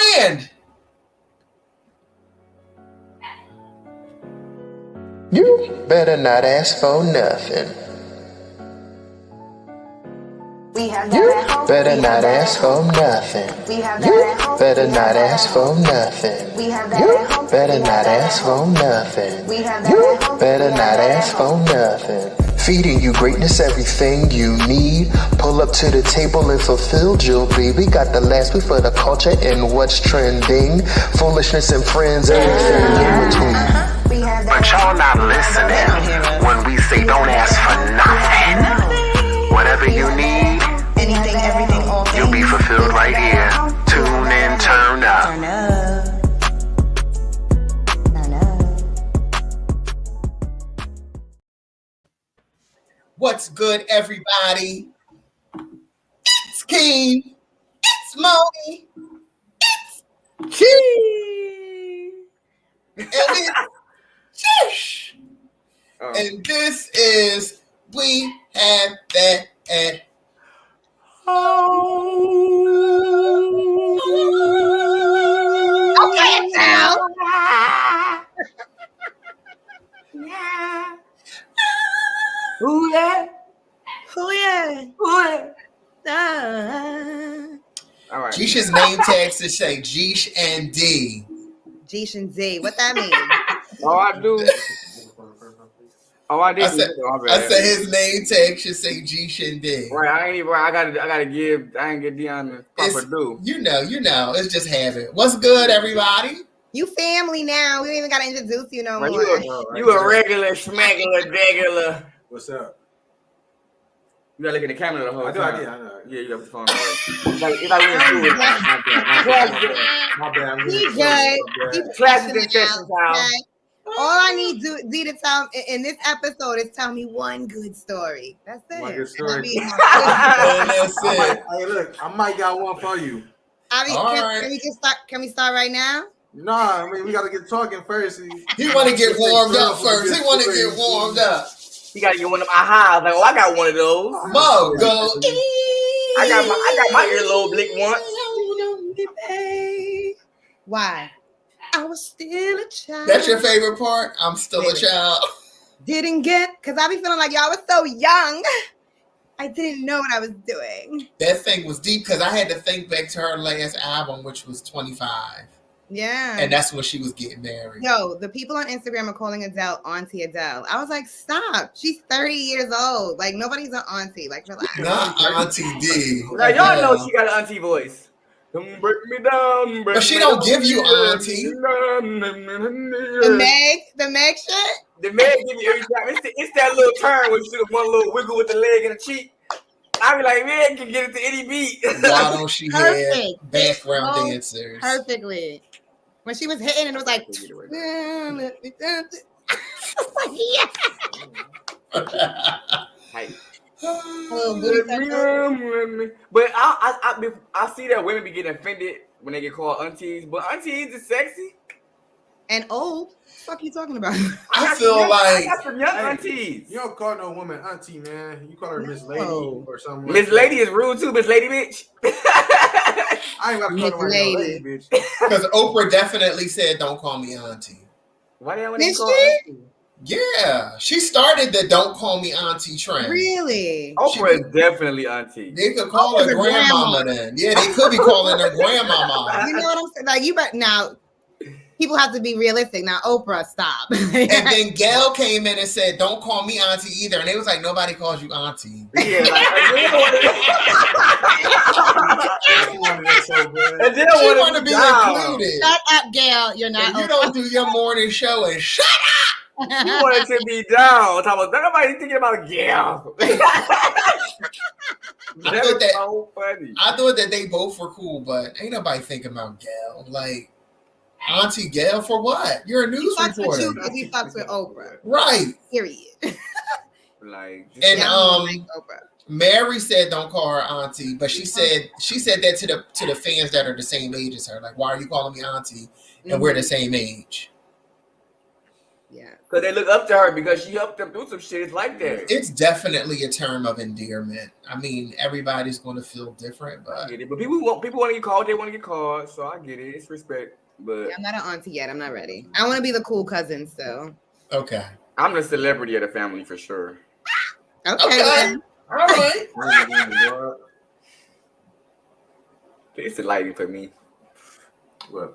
friend. You better not ask for nothing. You better not ask for nothing. You better not ask for nothing. You better not ask for nothing. You better not ask for nothing. Feeding you greatness, everything you need. Pull up to the table and fulfill you'll be. We got the last week for the culture and what's trending. Foolishness and friends, everything in between. But y'all not listening when we say don't ask for nothing. Whatever you need, anything, everything, all things, you'll be fulfilled right here. Tune in, turn up. Turn up. What's good, everybody? It's Keen. It's Moni. It's Chee. and it's Shish. And this is We Have That at Okay, now. Yeah. Who that? Who yeah? Who that? All right. Jeesh's name tags to say Jeesh and D. Jeesh and Z. What that mean? All I do. Oh, I didn't. I said his name tag should say Jeesh and D. Right, I ain't even. I gotta give. I ain't get Dion the proper due. You know. It's just habit. What's good, everybody? You family now. We don't even gotta introduce you no Right, more. you a regular, schmegular, degular. What's up? You gotta look at the camera the whole time. I know. Yeah, you got the phone. It's like we in school. My bad. He good. He Classes in session time. okay? All I need Z to tell in this episode is tell me one good story. That's it. One good story. And that's it. Hey, look, I might got one for you. Can we start right now? Nah, I mean we gotta get talking first. He want to get warmed up first. He want to get warmed up. You gotta get one of my highs. Like, oh, I got one of those. Mo, go. I got my earlobe licked once. Why? I was still a child. That's your favorite part? I'm still a child. Didn't get, because I be feeling like y'all was so young. I didn't know what I was doing. That thing was deep because I had to think back to her last album, which was 25. Yeah. And that's when she was getting married. Yo, the people on Instagram are calling Adele Auntie Adele. I was like, stop. She's 30 years old. Like, nobody's an auntie. Like, relax. Not Auntie D. Now, y'all know she got an auntie voice. Don't break me down. But she don't give you auntie. The Meg shit? The Meg give you every time. It's that little turn where you do one little wiggle with the leg and the cheek. I be like, man, can get it to any beat. Why don't she have background dancers? Perfectly. When she was hitting and it was like, But I see that women be getting offended when they get called aunties, but aunties is sexy and old. What the fuck are you talking about? I feel like I got some young aunties. You don't call no woman auntie, man. You call her Miss Lady or something. Miss Lady is rude too, Miss Lady bitch. I ain't got to call her Lady bitch. Because Oprah definitely said, "Don't call me auntie." Why do you want to call auntie? Yeah, she started the "Don't call me auntie" trend. Really? Oprah is definitely auntie. They could call her grandmama then. Yeah, they could be calling her grandmama. You know what I'm saying? Like you, but now people have to be realistic. Now Oprah, stop. And then Gail came in and said, "Don't call me auntie either," and they was like, "Nobody calls you auntie." Yeah, And then she want to be included. Shut up, Gail. You're not. You don't do your morning show and shut up. You wanted to be down. Nobody thinking about Gail. So funny. I thought that they both were cool, but ain't nobody thinking about Gail. Like, Auntie Gail for what? You're a news reporter. He fucks with Oprah. Right. Period. And Mary said don't call her auntie, but she said that to the fans that are the same age as her. Like, why are you calling me auntie? And we're the same age. Yeah. Because they look up to her because she helped them do some shit. It's like that. It's definitely a term of endearment. I mean, everybody's going to feel different, I but get it. But people want to get called. They want to get called. So I get it. It's respect. But I'm not an auntie yet. I'm not ready. I want to be the cool cousin still. okay. I'm the celebrity of the family for sure. Okay. All right. It's the lighting for me. What?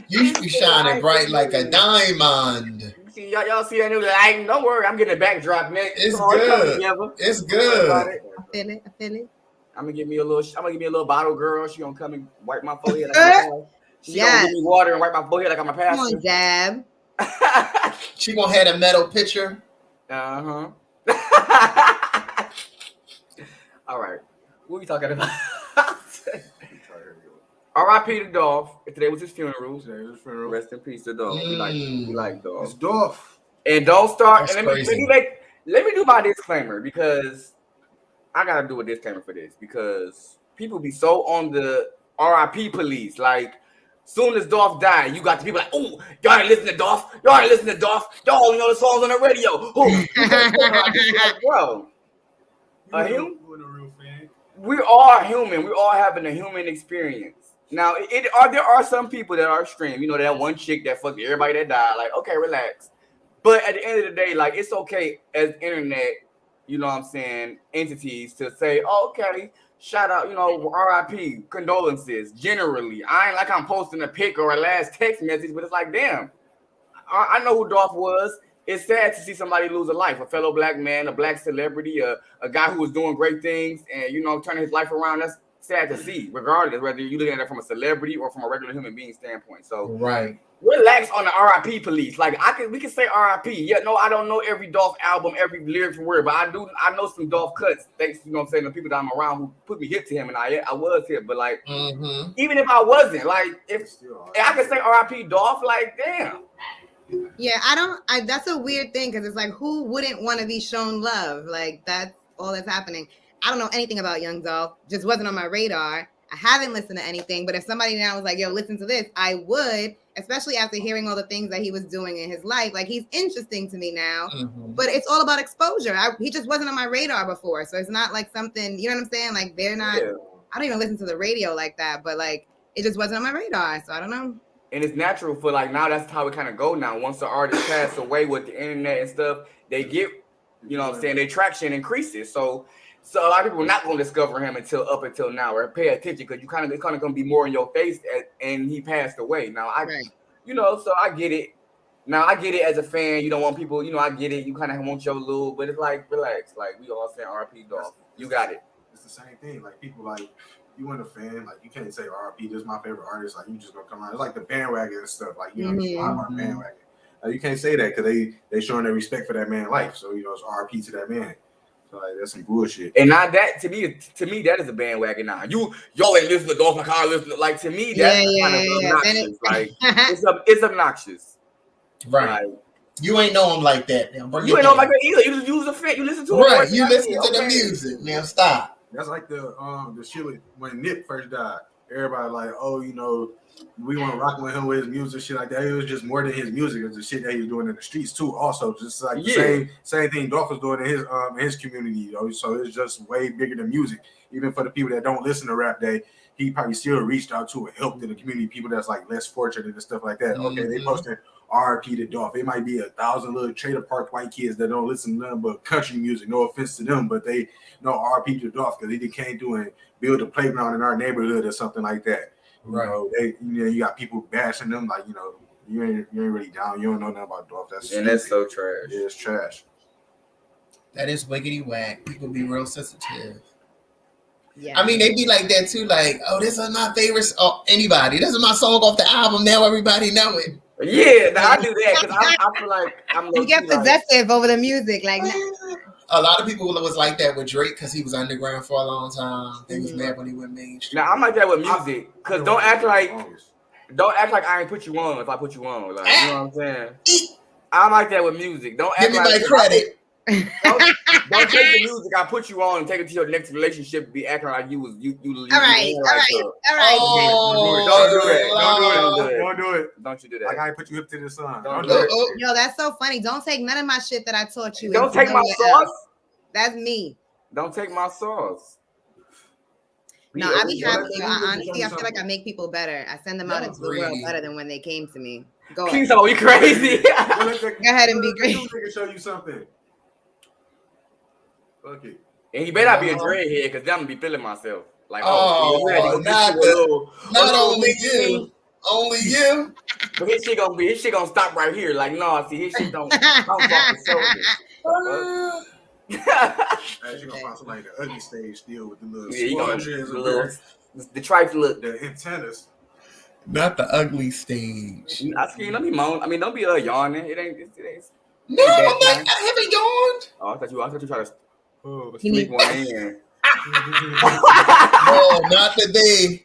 You should be shining bright like a diamond. See, y'all see that new lighting? Don't worry, I'm getting a backdrop next. It's good. It's good. I feel it. I'm gonna give me a little bottle girl. She gonna come and wipe my forehead. Like she gonna give me water and wipe my forehead like I'm a pastor. Come on, Dab. She gonna have a metal pitcher. Uh-huh. All right. What are we talking about? R.I.P. to Dolph. Today was his funeral. Rest in peace to Dolph. We like Dolph. It's Dolph. And don't start. That's And crazy. let me do my disclaimer because I gotta do a disclaimer for this because people be so on the R.I.P. police. Like, soon as Dolph died, you got the people like, oh, y'all ain't listen to Dolph. Y'all ain't listen to Dolph. Y'all only know the songs on the radio. Like, bro. We are human. We all having a human experience. Now, there are some people that are extreme. You know, that one chick that fucked everybody that died. Like, okay, relax. But at the end of the day, like, it's okay as internet, you know what I'm saying, entities to say, oh, okay, shout out, you know, RIP, condolences, generally. I ain't like I'm posting a pic or a last text message, but it's like, damn, I know who Dolph was. It's sad to see somebody lose a life, a fellow black man, a black celebrity, a guy who was doing great things and, you know, turning his life around. That's sad to see, regardless, whether you're looking at it from a celebrity or from a regular human being standpoint. So right. Relax on the RIP police. Like we can say RIP. Yeah, no, I don't know every Dolph album, every lyric from word, but I know some Dolph cuts. Thanks, you know what I'm saying, the people that I'm around who put me hip to him, and I was hip. But like, even if I wasn't, like, if I could say RIP Dolph, like, damn. Yeah, that's a weird thing because it's like, who wouldn't want to be shown love? Like, that's all that's happening. I don't know anything about Young Dolph. Just wasn't on my radar. I haven't listened to anything, but if somebody now was like, yo, listen to this, I would, especially after hearing all the things that he was doing in his life. Like, he's interesting to me now, but it's all about exposure. He just wasn't on my radar before. So it's not like something, you know what I'm saying? Like, they're not, I don't even listen to the radio like that, but like, it just wasn't on my radar. So I don't know. And it's natural for, like, now that's how it kind of go now. Once the artist pass away with the internet and stuff, they get, you know what I'm saying, their traction increases. So a lot of people are not going to discover him up until now or pay attention because it's kind of going to be more in your face and he passed away. Now, you know, so I get it. Now, I get it as a fan. You don't want people, you know, I get it. You kind of want your little, but it's like, relax. Like, we all saying RP Dolph. You got it. It's the same thing. Like, people, like, you want a fan, like, you can't say RP, this is my favorite artist. Like, you just going to come around. It's like the bandwagon and stuff. Like, you know, I'm on bandwagon. You can't say that because they showing their respect for that man's life. So, you know, it's RP to that man. So, like, that's some bullshit. And now that to me that is a bandwagon now. Y'all ain't listen to Dolph like I listen to, like, to me that's kind of obnoxious. Like, it's obnoxious. Right. Like, you ain't know him like that. Now, you ain't know him like that either. You just use the fan. You listen to him. Right. You listen to the music. Now stop. That's like the shit when Nip first died. Everybody like, oh, you know, we want to rock with him with his music, shit like that. It was just more than his music. It was the shit that he was doing in the streets too. Also, just like the same thing Dolph was doing in his community. You know? So it's just way bigger than music. Even for the people that don't listen to rap, he probably still reached out to and helped in the community. People that's like less fortunate and stuff like that. Okay, they posted RP to Dolph. It might be 1,000 little trailer park white kids that don't listen to nothing but country music. No offense to them, but they know RP to Dolph because he came through and build a playground in our neighborhood or something like that. Right. You know, you got people bashing them like, you know, you ain't really down. You don't know nothing about Dolph. That's so trash. Yeah, it's trash. That is wiggity whack. People be real sensitive. Yeah. I mean, they be like that too. Like, oh, this is my favorite. Oh, anybody. This is my song off the album. Now everybody know it. Yeah, I do that because I feel like you get possessive over the music. Like, a lot of people was like that with Drake because he was underground for a long time. They was mad when he went mainstream. Now I'm like that with music because don't act like I ain't put you on if I put you on. Like, you know what I'm saying? I'm like that with music. Don't act give me my credit. Don't take the music I put you on and take it to your next relationship. Be acting like you. All right. Oh, Don't do it. Don't you do that? Like I put you up to the sun. Don't do it. Yo, that's so funny. Don't take none of my shit that I taught you. Don't take my sauce. That's me. Don't take my sauce. No, I be happy. Honestly, I feel like I make people better. I send them out into the world better than when they came to me. Go ahead. Please don't be crazy. Go ahead and be great. Let me show you something. Okay. And you better not be a dreadhead because I'm gonna be feeling myself. Like, not only you. Only you. But his shit gonna stop right here. Like, no, see, his shit don't bounce off the shoulder. As you gonna find somebody in the ugly stage still with the little the trifle look, the antennas. Not the ugly stage. I scared. Let me moan. I mean, don't be yawning. It ain't. No, I haven't yawned. Oh, I thought you tried to sneak one in. No, not today.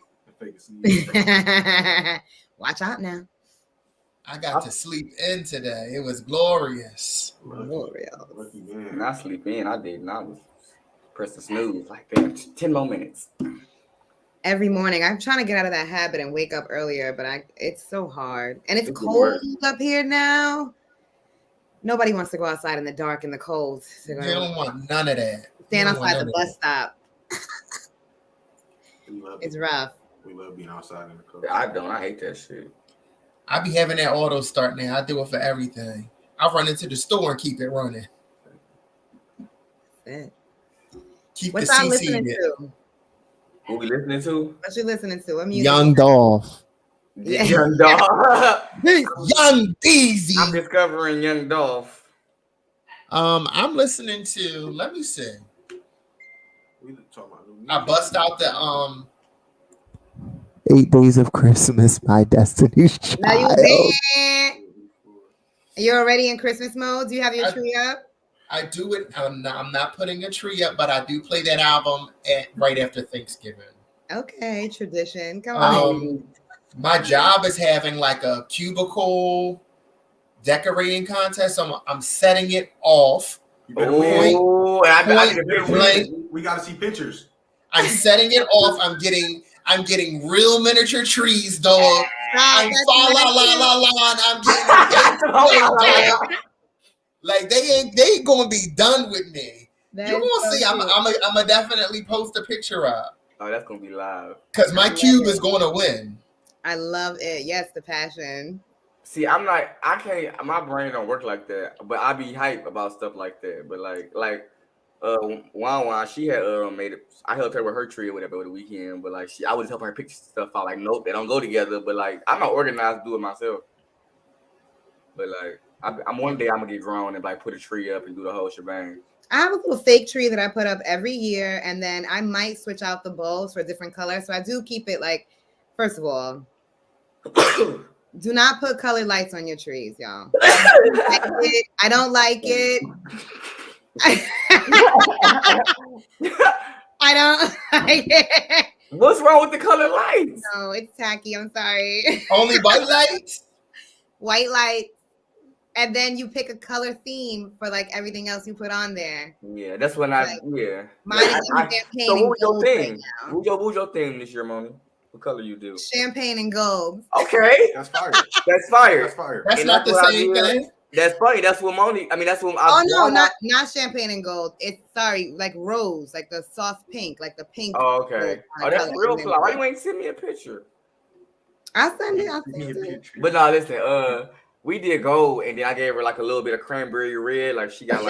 Watch out now. I got to sleep in today. It was glorious. Not sleep in. I did not. Press the snooze. Like, damn, 10 more minutes. Every morning, I'm trying to get out of that habit and wake up earlier, but it's so hard. And it's cold up here now. Nobody wants to go outside in the dark and the cold. They don't want none of that. Stand outside the bus stop. It's rough. We love being outside in the cold. I don't. I hate that shit. I be having that auto start now. I do it for everything. I run into the store and keep it running. Keep What's the I CC listening bit. to? Who we listening to? What you listening to? I'm Young Dolph. Yeah. Young Dolph. Young Deezy. I'm discovering Young Dolph. I'm listening to. Let me see. I bust out the 8 Days of Christmas, My Destiny's Child. Now you're already in Christmas mode? Do you have your tree up? I do it. I'm not putting a tree up, but I do play that album right after Thanksgiving. Okay, tradition. Come on. My job is having like a cubicle decorating contest. So I'm setting it off. We gotta see pictures. I'm setting it off. I'm getting real miniature trees, dog. I'm getting like they ain't gonna be done with me. You're gonna see. I'm gonna definitely post a picture up. Oh, that's gonna be live. Cause my cube is gonna win. I love it. Yes, the passion. See, I can't. My brain don't work like that. But I be hype about stuff like that. But Wan, she had made it. I helped her with her tree or whatever over the weekend. But I would help her pick stuff out. Like, nope, they don't go together. But I'm not organized to do it myself. But I'm one day I'm gonna get grown and put a tree up and do the whole shebang. I have a little fake tree that I put up every year, and then I might switch out the bulbs for different colors. So I do keep it first of all, do not put colored lights on your trees, y'all. I don't like it. I don't like it. What's wrong with the colored lights? No, it's tacky. I'm sorry. Only white lights? White lights. And then you pick a color theme for everything else you put on there. Yeah, that's when Mine is champagne. So what was your theme? Right what was your theme this year, Moni? What color you do? Champagne and gold. Okay. That's fire. That's fire. That's fire. That's not the same thing. That's funny. That's what Moni. I mean, that's what. Not champagne and gold. It's rose, the soft pink, the pink. Oh, okay. Oh, that's real flower. Why you ain't send me a picture? I'll send it. But no, listen. We did gold, and then I gave her a little bit of cranberry red. She got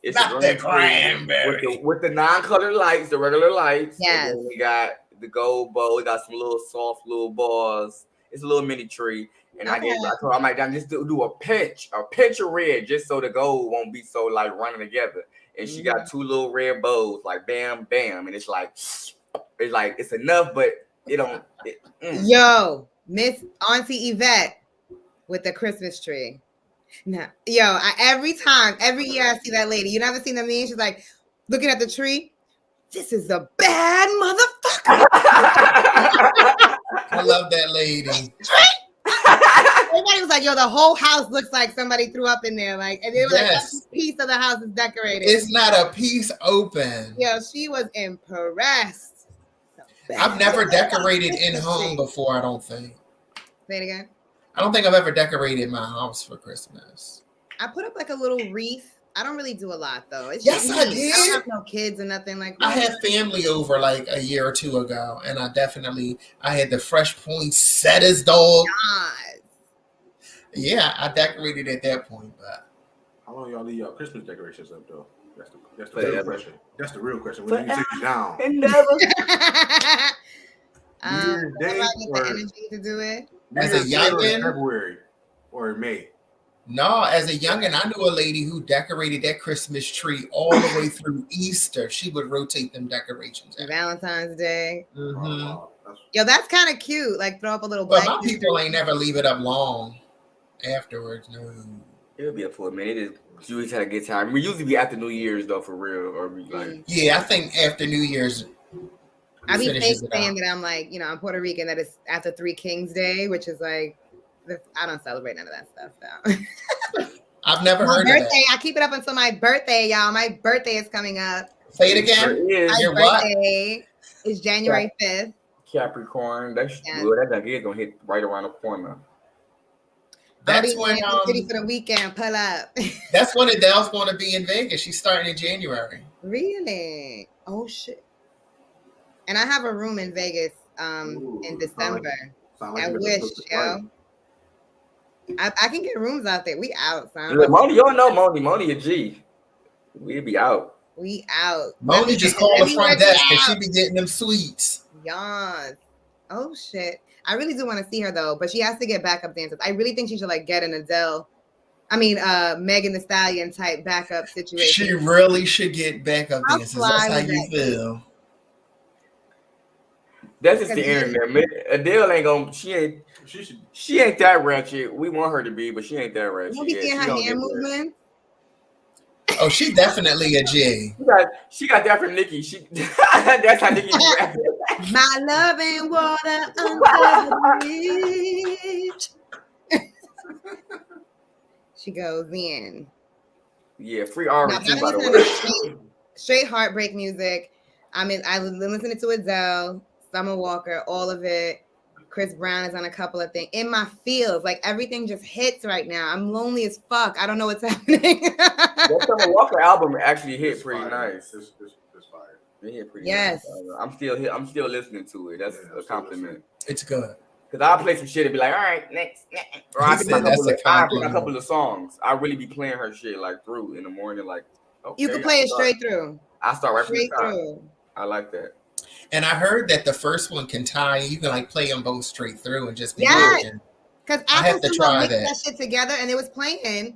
it's not the cranberry with the non-colored lights, the regular lights. Yes. And then we got the gold bow. We got some little soft little balls. It's a little mini tree. And I told her, I might just do a pinch of red, just so the gold won't be so running together. And she got 2 little red bows, bam, bam, and it's it's enough, but it don't. Yo, Miss Auntie Yvette with the Christmas tree. No, every year I see that lady. You never seen the meme? She's looking at the tree. This is a bad motherfucker. I love that lady. Everybody was yo, the whole house looks like somebody threw up in there. And they were yes. piece of the house is decorated. It's not a piece open. Yo, she was impressed. I've never decorated in home before, I don't think. Say it again. I don't think I've ever decorated my house for Christmas. I put up like a little wreath. I don't really do a lot though. It's Yes, just I me. did. I don't have no kids or nothing like that. I had family over like a year or two ago, and I had the Fresh Points Setters dog. God. Yeah, I decorated at that point, but how long y'all leave y'all Christmas decorations up though? That's the Forever. real question. That's the real question. When do you take it down? And never. New Year's I Day get the or energy to do it. as a New Year's Day or youngin, February or May. no, as a youngin, I knew a lady who decorated that Christmas tree all the way through Easter. She would rotate them decorations out. Valentine's Day. Mm-hmm. Wow, Yo, that's kind of cute. Like throw up a little But black. my people ain't never leave it up long afterwards. No. It'll be up for a minute. It is usually try to get tired. We usually be after New Year's though, for real, or we like. Yeah, I think after New Year's. I be fake finishes it saying out. that I'm like, I'm Puerto Rican. That it's after Three Kings Day, which is like, I don't celebrate none of that stuff though. I've never My heard birthday, of that. I keep it up until my birthday, y'all. My birthday is coming up. Say it again. Is My Your what? birthday is January 5th. Capricorn. That's Yeah. good. That is gonna hit right around the corner. That's I'll when be in the city for the weekend. Pull up. that's when Adele's going to be in Vegas. She's starting in January. Really? Oh shit. And I have a room in Vegas Ooh, in December. sound like I you better wish, book the yo. flight. I can get rooms out there. We out, son. Look, Moni, you don't know Moni. Moni a G. We'll be out. We out. Moni just called the front desk and she be getting them sweets. Yes. Oh shit. I really do want to see her though, but she has to get backup dancers. I really think she should like get an Megan Thee Stallion type backup situation. She really should get backup How dancers. fly That's how would you that be? feel. That's just the internet. Man. Adele ain't gonna. She ain't that ratchet. We want her to be, but she ain't that ratchet. You be seeing her hand movements. Oh, she definitely a G. She got that from Nicki. That's how Nicki be rapping. My love and water under the bridge. She goes in. Yeah, free Ari Now, too, by the I'm way. listening to straight heartbreak music. I've been listening to Adele, Summer Walker, all of it. Chris Brown is on a couple of things. In my feels, like everything just hits right now. I'm lonely as fuck. I don't know what's happening. That Summer Walker album actually hit pretty fire. nice. It's fire. It hit pretty Yes. nice. I'm still listening to it. That's a compliment. It's good. Cause I'll play some shit and be like, all right, next. Or He I pick said that's a a compliment. couple of songs. I really be playing her shit like through in the morning. Like, okay, You can play it straight through. I start right from the Straight top. through. I like that. And I heard that the first one can tie. You can like play them both straight through and just be Yes. working. Because I have to try mixed that. that shit together and it was playing.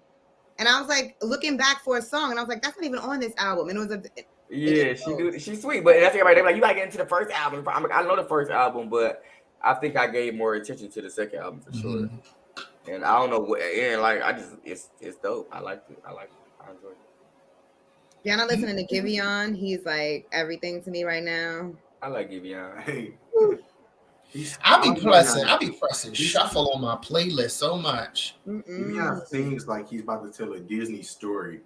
And I was like looking back for a song and I was like, that's not even on this album. And it was Yeah, she's sweet, but that's everybody. They're like, you gotta get into the first album. I know the first album, but I think I gave more attention to the second album for sure. Mm-hmm. And I don't know what, and like it's dope. I like it. I enjoy it. Y'all not listening to Giveon? He's like everything to me right now. I like Giveon. Hey. I'll be pressing shuffle on my playlist so much. Giveon sings like he's about to tell a Disney story.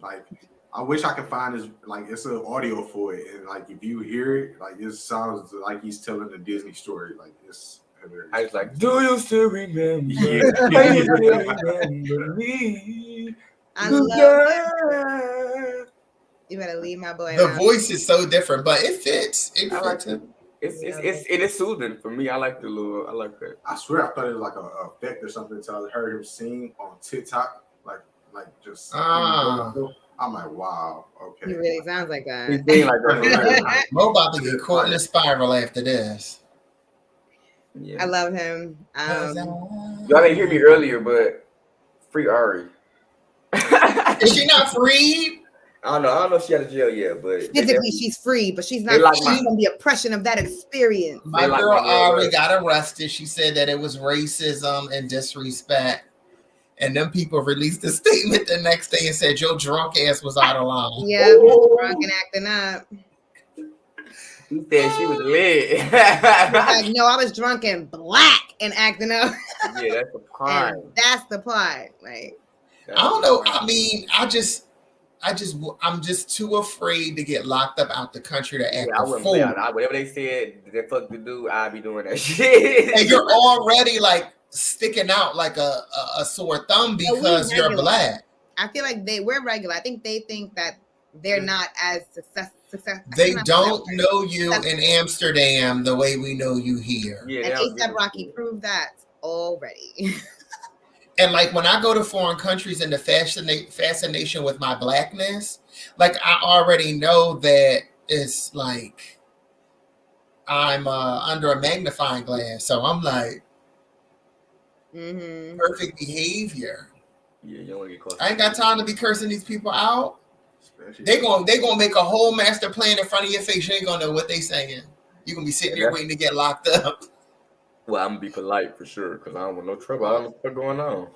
Like, I wish I could find his, like, it's an audio for it, and like if you hear it, like it sounds like he's telling a Disney story. Like it's hilarious. I was like, do you still remember? Yeah. Do you still remember me? I love You better leave my boy. The alone. voice is so different, but it fits. It I like fits it. him. It is soothing for me. I like that. I swear I thought it was like a effect or something until I heard him sing on TikTok, like just. I'm like, wow, okay. He really sounds like that. He's being like that. Mo about to get caught in a spiral after this. Yeah. I love him. Y'all didn't hear me earlier, but free Ari. Is she not free? I don't know if she out of jail yet, but Physically, she's free, but she's not free from the oppression of that experience. My girl Ari got arrested. She said that it was racism and disrespect. And them people released a statement the next day and said, your drunk ass was out of line. Yeah, drunk and acting up. He said she was lit. Like, no, I was drunk and black and acting up. Yeah, that's the part. And that's the part. Like, I don't know. I mean, I'm just too afraid to get locked up out the country to act I a wouldn't fool. play out. Whatever they said, they fuck to do, I'd be doing that shit. And you're already like sticking out like a sore thumb because you're black. I feel like we're regular. I think they think that they're not as successful. They don't know you in Amsterdam the way we know you here. Yeah, and A$AP Rocky proved that already. And like when I go to foreign countries and the fascination with my blackness, like I already know that it's like I'm under a magnifying glass. So I'm like, perfect behavior. Yeah, you don't want to get close. I ain't got time to be cursing these people out. They gonna make a whole master plan in front of your face. You ain't gonna know what they saying. You're gonna be sitting there waiting to get locked up. Well, I'm gonna be polite for sure because I don't want no trouble. I don't know what's going on.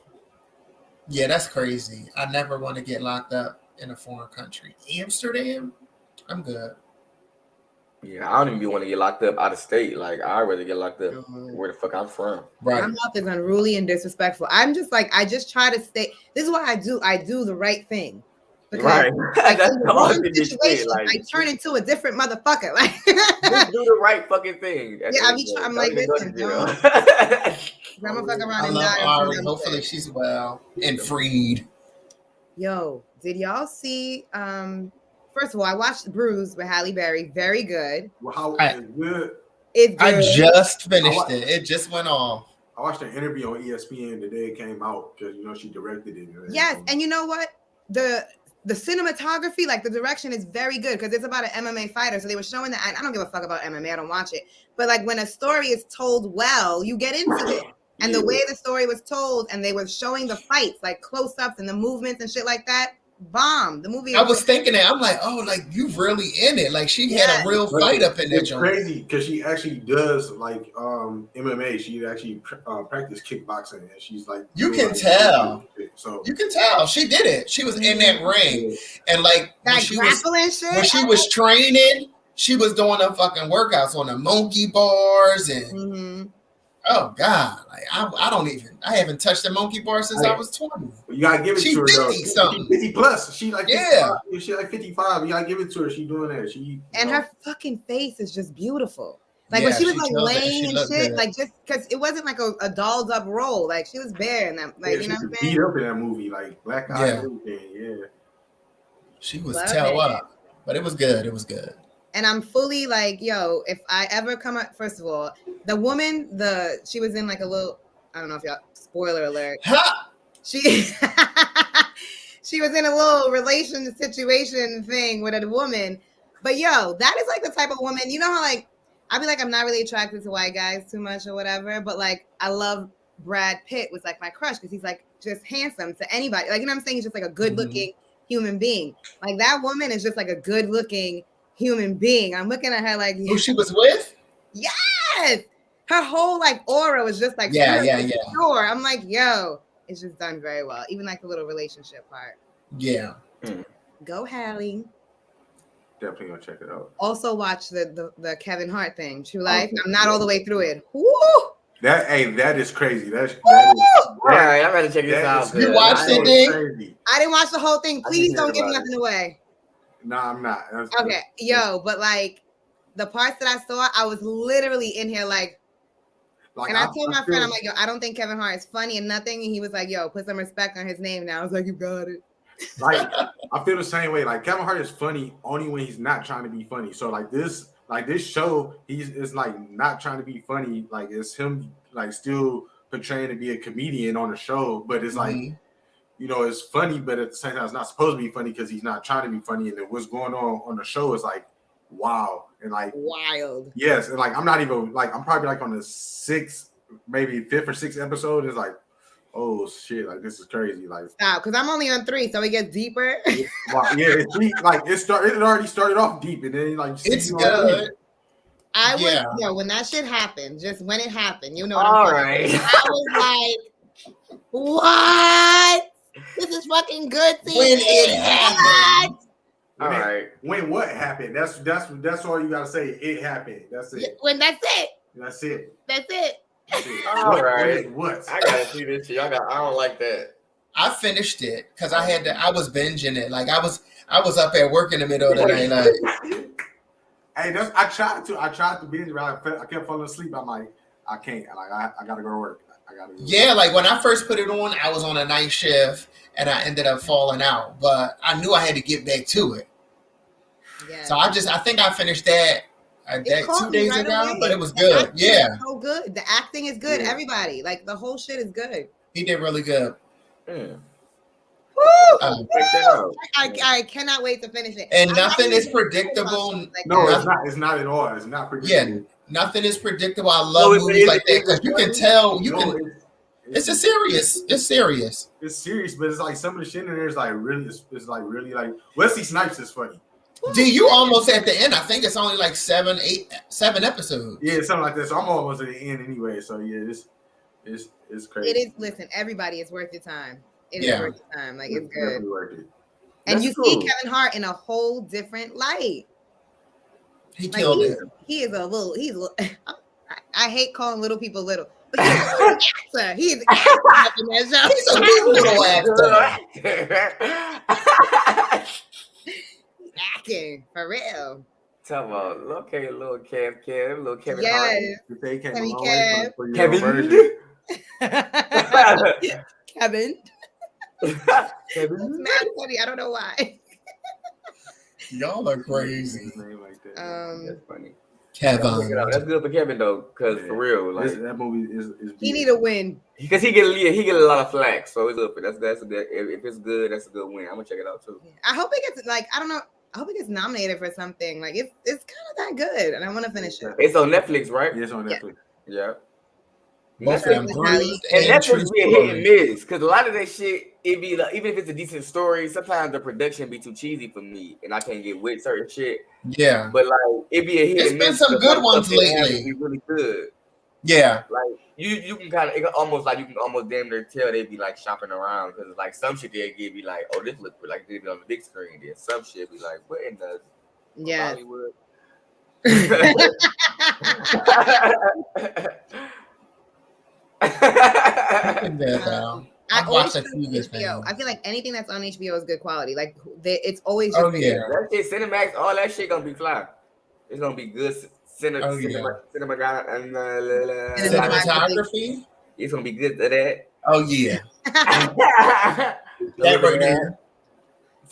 Yeah, that's crazy. I never want to get locked up in a foreign country. Amsterdam, I'm good. Yeah, I don't even want to get locked up out of state. Like I'd rather get locked up where the fuck I'm from. Right. My mouth is unruly and disrespectful. I'm just like, I just try to stay. This is what I do. I do the right thing. Because right. Like, that's the wrong situation, like, I turn into a different motherfucker. Like just do the right fucking thing. I'm like, listen, don't. I'm gonna fuck around and die. Ari. Hopefully she's well and freed. Yo, did y'all see? First of all, I watched Bruise with Halle Berry. Very good. Well, how good? It's good. I just finished it. It just went off. I watched an interview on ESPN the day it came out because she directed it. Yes, and you know what? The cinematography, like the direction is very good because it's about an MMA fighter. So they were showing that. I don't give a fuck about MMA. I don't watch it. But like when a story is told well, you get into it. And the way the story was told and they were showing the fights, like close-ups and the movements and shit like that, bomb. The movie. I was thinking that. I'm like, oh, like you really in it. Like she had a real fight up in that joint. It's crazy because she actually does like MMA. She actually practiced kickboxing and she's like. You can tell. So you can tell she did it. She was in that ring and like when she was training, she was doing the fucking workouts on the monkey bars and. Oh God! Like I haven't touched a monkey bar since I was 20. You gotta give it to her. She's 50 plus. She like 55. She like 55. You gotta give it to her. She doing that. Her fucking face is just beautiful. Like when she was like laying and shit, like just because it wasn't like a dolled up role. Like she was bare in that. Like you know what I'm saying? Beat up in that movie, like black eye, everything. Yeah. She was tell up, but it was good. It was good. And I'm fully like, yo, if I ever come up, first of all, the woman, she was in like a little, I don't know if y'all, spoiler alert. She she was in a little relation situation thing with a woman. But yo, that is like the type of woman, you know how like, I'd be like, I'm not really attracted to white guys too much or whatever, but like, I love Brad Pitt was like my crush because he's like just handsome to anybody. Like, you know what I'm saying? He's just like a good looking human being. Like that woman is just like a good looking human being. I'm looking at her like who she was with? Yes. Her whole like aura was just like sure. I'm like, yo, it's just done very well. Even like the little relationship part. Yeah. Go Halle. Definitely gonna check it out. Also watch the Kevin Hart thing, True Life. I'm not all the way through it. Woo! That is crazy. That is all right. I'm ready to check this out. You watched it, thing? I didn't watch the whole thing. Please don't give nothing away. No, I'm not. Okay, yo, but like the parts that I saw, I was literally in here like and I told my friend, I'm like, yo, I don't think Kevin Hart is funny and nothing. And he was like, yo, put some respect on his name now. I was like, you got it. Like, I feel the same way. Like Kevin Hart is funny only when he's not trying to be funny. So like this show, it's like not trying to be funny. Like it's him like still portraying to be a comedian on the show, but it's like it's funny, but at the same time, it's not supposed to be funny because he's not trying to be funny. And then what's going on the show is like, wow. And like, wild. Yes. And like, I'm not even like, I'm probably like on the 5th or 6th episode. It's like, oh shit, like this is crazy. Like, stop. Cause I'm only on 3, so it gets deeper. It's deep. Like, it already started off deep. And then like, it's good. I was, when that shit happened, just when it happened, you know what I'm saying? I was like, what? This is fucking good. When it happened. All right. When what happened? That's all you gotta say. It happened. That's it. When that's it. That's it. That's it. All right. What? I gotta see this shit. I don't like that. I finished it because I had to. I was binging it. Like I was up at work in the middle of the night. Like, hey, I tried to binge. I kept falling asleep. I'm like, I can't. Like I gotta go to work. Yeah, like when I first put it on, I was on a night shift and I ended up falling out. But I knew I had to get back to it. Yeah. So I think I finished that 2 days right ago, away. but it was good. Yeah. So good. The acting is good. Yeah. Everybody. Like the whole shit is good. He did really good. Woo! I cannot wait to finish it. And nothing is predictable. No, it's not. It's not at all. It's not predictable. Yeah, nothing is predictable. I love movies like that because you can tell. It's serious. It's serious. It's serious, but it's like some of the shit in there is like really. It's like really like Wesley Snipes is funny. D, you almost at the end. I think it's only like 7 episodes. Yeah, something like that. So I'm almost at the end anyway. So yeah, it's crazy. It is. Listen, everybody, it's worth your time. It is worth your time. Like it's good. Worth it. And you see Kevin Hart in a whole different light. He killed it. He is a little. I hate calling little people little, but he's an actor. He is acting in that show. He's a good little actor. He's acting for real. Talk about little Kevin Yes. If they came Kevin along Kev. for your Kevin. version. Kevin. Kevin. It's mad funny. I don't know why. Y'all are crazy. That's funny. Kevin. That's good for Kevin though, because for real, like that movie is he need a win. Because he get a lot of flack, so it's up. That's a good. If it's good, that's a good win. I'm gonna check it out too. I hope it gets I don't know. I hope it gets nominated for something. Like it's kind of that good, and I want to finish it. It's on Netflix, right? Yeah, it's on Netflix. Yeah. Both of them bruised And that's true just be a hit and miss, because a lot of that shit, it be like, even if it's a decent story, sometimes the production be too cheesy for me, and I can't get with certain shit. Yeah, but like it be a hit and miss. There's been some good ones lately. Be really good. Yeah, like you can kind of almost damn near tell they be like shopping around, because like some shit they give you like, oh, this look like they be on the big screen. Then some shit be like, what in the Hollywood? I watched a few good things. I feel like anything that's on HBO is good quality. Like it's always just yeah. That shit, Cinemax, all that shit gonna be fly. It's gonna be good cinematography. It's gonna be good to that. Oh yeah. That right there.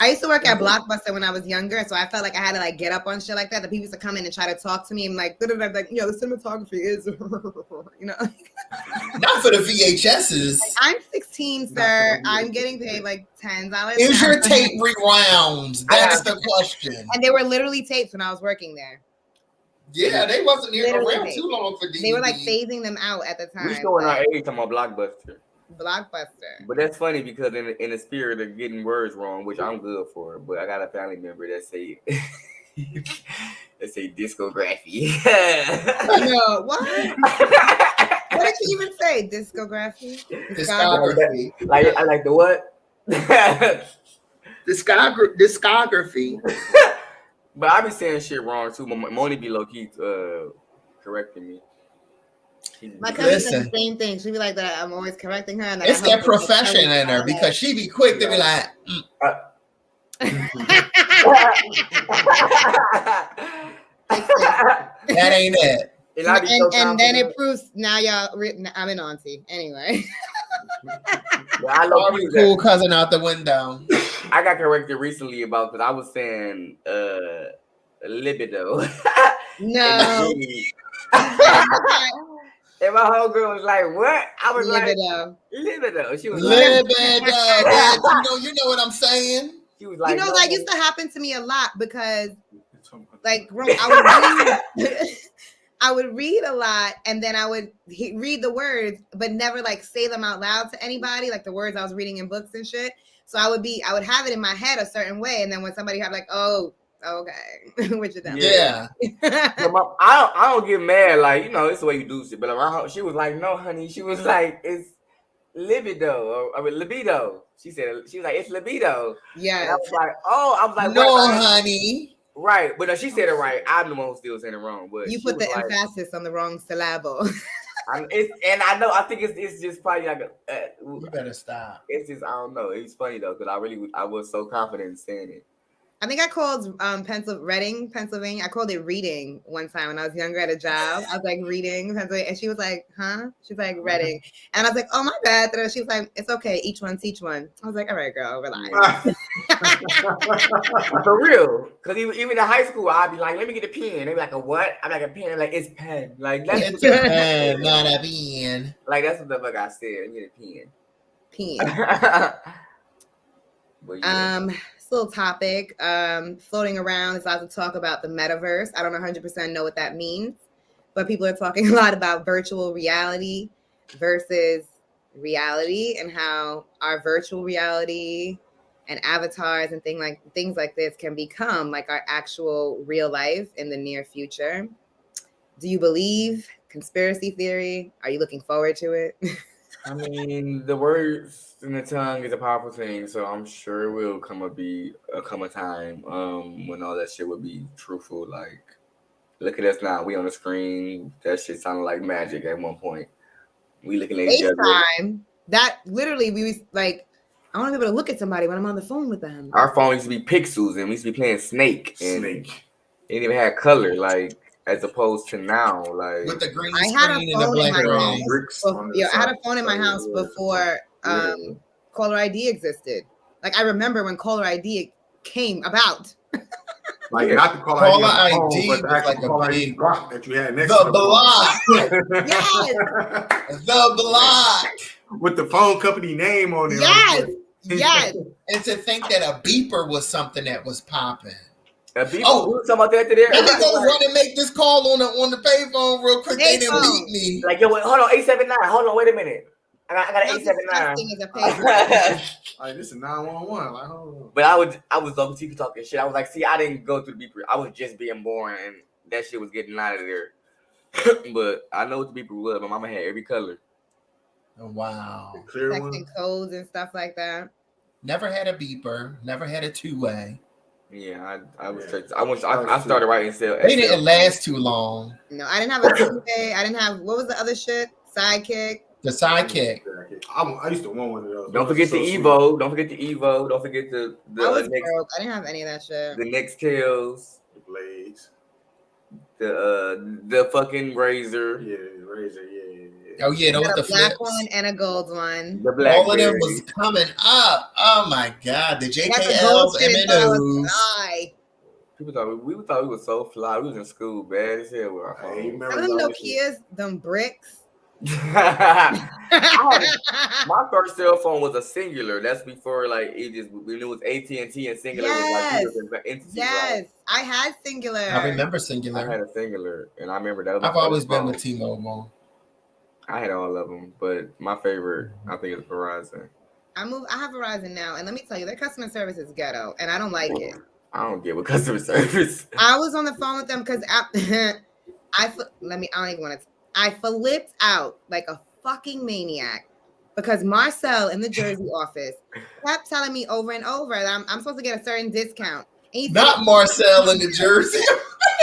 I used to work at Blockbuster when I was younger, so I felt like I had to like get up on shit like that. The people used to come in and try to talk to me and like, the cinematography is, Not for the VHSs. Like, I'm 16, sir. I'm getting paid like $10. Is your tape rewound? That's the question. And they were literally tapes when I was working there. Yeah, they wasn't even around too long for DVD. They were like phasing them out at the time. We showing our age talking about Blockbuster. But that's funny because in the spirit of getting words wrong, which I'm good for, but I got a family member that say discography. No, what? What did you even say? Discography? Like I like the what? Discography. But I be saying shit wrong too. Moni be low key correcting me. My cousin said the same thing. She be like that. I'm always correcting her. And it's that profession in her because she be quick to be like. That ain't it. And then it proves now I'm an auntie anyway. I love you, cool cousin out the window. I got corrected recently about that. I was saying libido. No. And my whole girl was like, "What?" I was libido. Like, "Libido." She was libido. You know what I'm saying? She was like, that used to happen to me a lot because, like, I would read a lot, and then I would read the words, but never like say them out loud to anybody, like the words I was reading in books and shit. So I would have it in my head a certain way, and then when somebody had like, "Oh, okay," which is that? Yeah. I don't get mad, like, it's the way you do shit. But like, she was like, "No, honey." She was like, "It's libido." Libido. She was like, "It's libido." Yeah. And I was like, "Oh," "No, honey." Right, but no, she said it right. I'm the one who still saying it wrong. But you put the emphasis on the wrong syllable. I think it's just probably like You better stop. it's just I don't know. It's funny though because I was so confident in saying it. I think I called Reading, Pennsylvania. I called it Reading one time when I was younger at a job. I was like Reading, Pennsylvania, and she was like, "Huh?" She's like Reading, and I was like, "Oh my bad." And she was like, "It's okay. Each one, teach one." I was like, "All right, girl, relax." For real, because even in high school, I'd be like, "Let me get a pen." They'd be like, "A what?" I'm like, "A pen." I'm like, "It's pen." Like that's It's a pen, not a pen. like that's what the fuck I said. Let me get a pen. But yeah. This little topic floating around is about to talk about the metaverse. I don't 100% know what that means, but people are talking a lot about virtual reality versus reality and how our virtual reality and avatars and things like this can become like our actual real life in the near future. Do you believe conspiracy theory? Are you looking forward to it? I mean, the words in the tongue is a powerful thing, so I'm sure it will come a time when all that shit will be truthful. Like, look at us now, we on the screen. That shit sounded like magic at one point. We looking at each other. That literally we was like, I want to be able to look at somebody when I'm on the phone with them. Our phone used to be pixels, and we used to be playing Snake. And it didn't even have color, like as opposed to now, like with the green screen and the black bricks. I had a phone in my house before caller ID existed. Like I remember when caller ID came about. Like not the caller ID was like a big block that you had next to the block. Yes, the block with the phone company name on it. Yes. And to think that a beeper was something that was popping. We were talking about that today. Let me go run and make this call on the payphone real quick. They didn't beat me. Like, yo, wait, hold on, 879. Hold on, wait a minute. I got an 879. Like this is 911. Like, hold on. But I was talking shit. I was like, see, I didn't go through the beeper. I was just being born, and that shit was getting out of there. But I know what the beeper was. My mama had every color. Oh, wow. Texting codes and stuff like that. Never had a beeper. Never had a two-way. Yeah, I started writing still. They didn't last too long. No, I didn't have a two-way. I didn't have, what was the other shit? Sidekick. The Sidekick. I used to want one of those. Don't forget the Evo. Don't forget the Evo. Don't forget the I was broke. I didn't have any of that shit. The Nextels. The Blades. The fucking Razor. Yeah, the Razor. Yeah. Oh yeah, those the black one and a gold one. The black. All of them was coming up. Oh my god, the JKLs, M&Os. People thought we were so fly. We was in school bad as hell with our phones. Some of them Nokias, them bricks. My first cell phone was a Singular. That's before like it was AT&T and Singular. Yes, was like yes, I had Singular. I remember Singular. I had a Singular, and I remember that. I've always been with T-Mobile. I had all of them, but my favorite, I think, is Verizon. I have Verizon now, and let me tell you, their customer service is ghetto, and I don't like it. I don't get with customer service. I was on the phone with them because I flipped out like a fucking maniac because Marcel in the Jersey office kept telling me over and over that I'm supposed to get a certain discount. Not Marcel in the Jersey.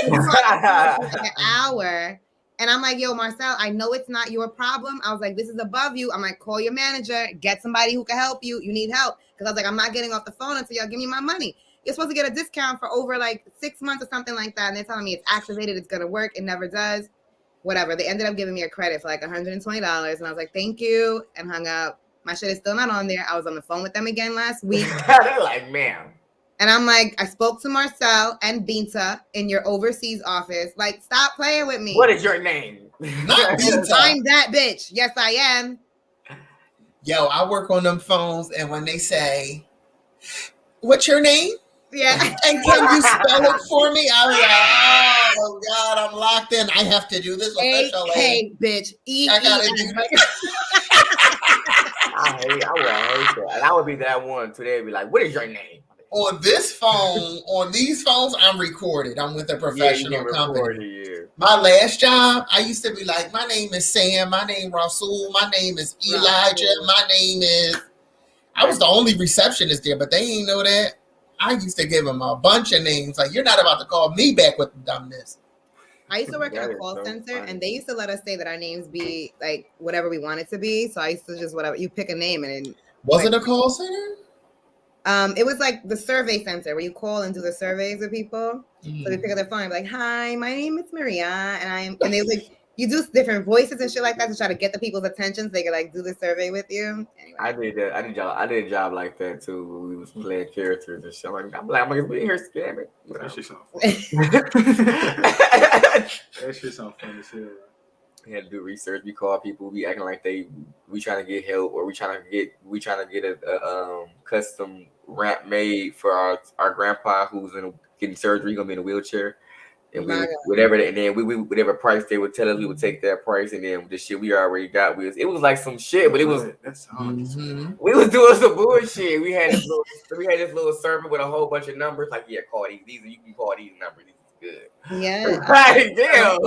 Like an hour. And I'm like, yo, Marcel, I know it's not your problem. I was like, this is above you. I'm like, call your manager, get somebody who can help you. You need help. Because I was like, I'm not getting off the phone until y'all give me my money. You're supposed to get a discount for over like 6 months or something like that. And they're telling me it's activated, it's going to work. It never does. Whatever. They ended up giving me a credit for like $120. And I was like, thank you. And hung up. My shit is still not on there. I was on the phone with them again last week. They're like, man. And I'm like, I spoke to Marcel and Binta in your overseas office. Like, stop playing with me. What is your name? Not Binta. I'm that bitch. Yes, I am. Yo, I work on them phones, and when they say, what's your name? Yeah. And can you spell it for me? I'm like, oh, God, I'm locked in. I have to do this officially. Hey, bitch. I gotta do this. I hate that. And I would be that one today. Be like, what is your name? On this phone, on these phones, I'm recorded. I'm with a professional company. My last job, I used to be like, my name is Sam, my name Rasul, my name is Elijah, my name is... I was the only receptionist there, but they ain't know that. I used to give them a bunch of names. Like, you're not about to call me back with the dumbness. I used to work in That a is call so center, funny. and they used to let us say that our names be like whatever we want it to be. So I used to just whatever you pick a name and Was like, it a call center? it was like the survey center where you call and do the surveys with people. So they pick up their phone and be like, "Hi, my name is Maria, and they like you do different voices and shit like that to try to get the people's attention so they can like do the survey with you." Anyway. I did that. I did a job like that too. When we was playing characters and shit. I'm like, we here scamming. That shit sound funny. That shit sound funny as hell. We had to do research. We call people. We acting like we trying to get help, or we trying to get a custom ramp made for our grandpa who's getting surgery, gonna be in a wheelchair. And we whatever, and then we whatever price they would tell us, we would take that price, and then the shit we already got, it was like some shit, but it was we was doing some bullshit. We had this little server with a whole bunch of numbers, like call these you can call these numbers. This is good. Yeah, Like, damn,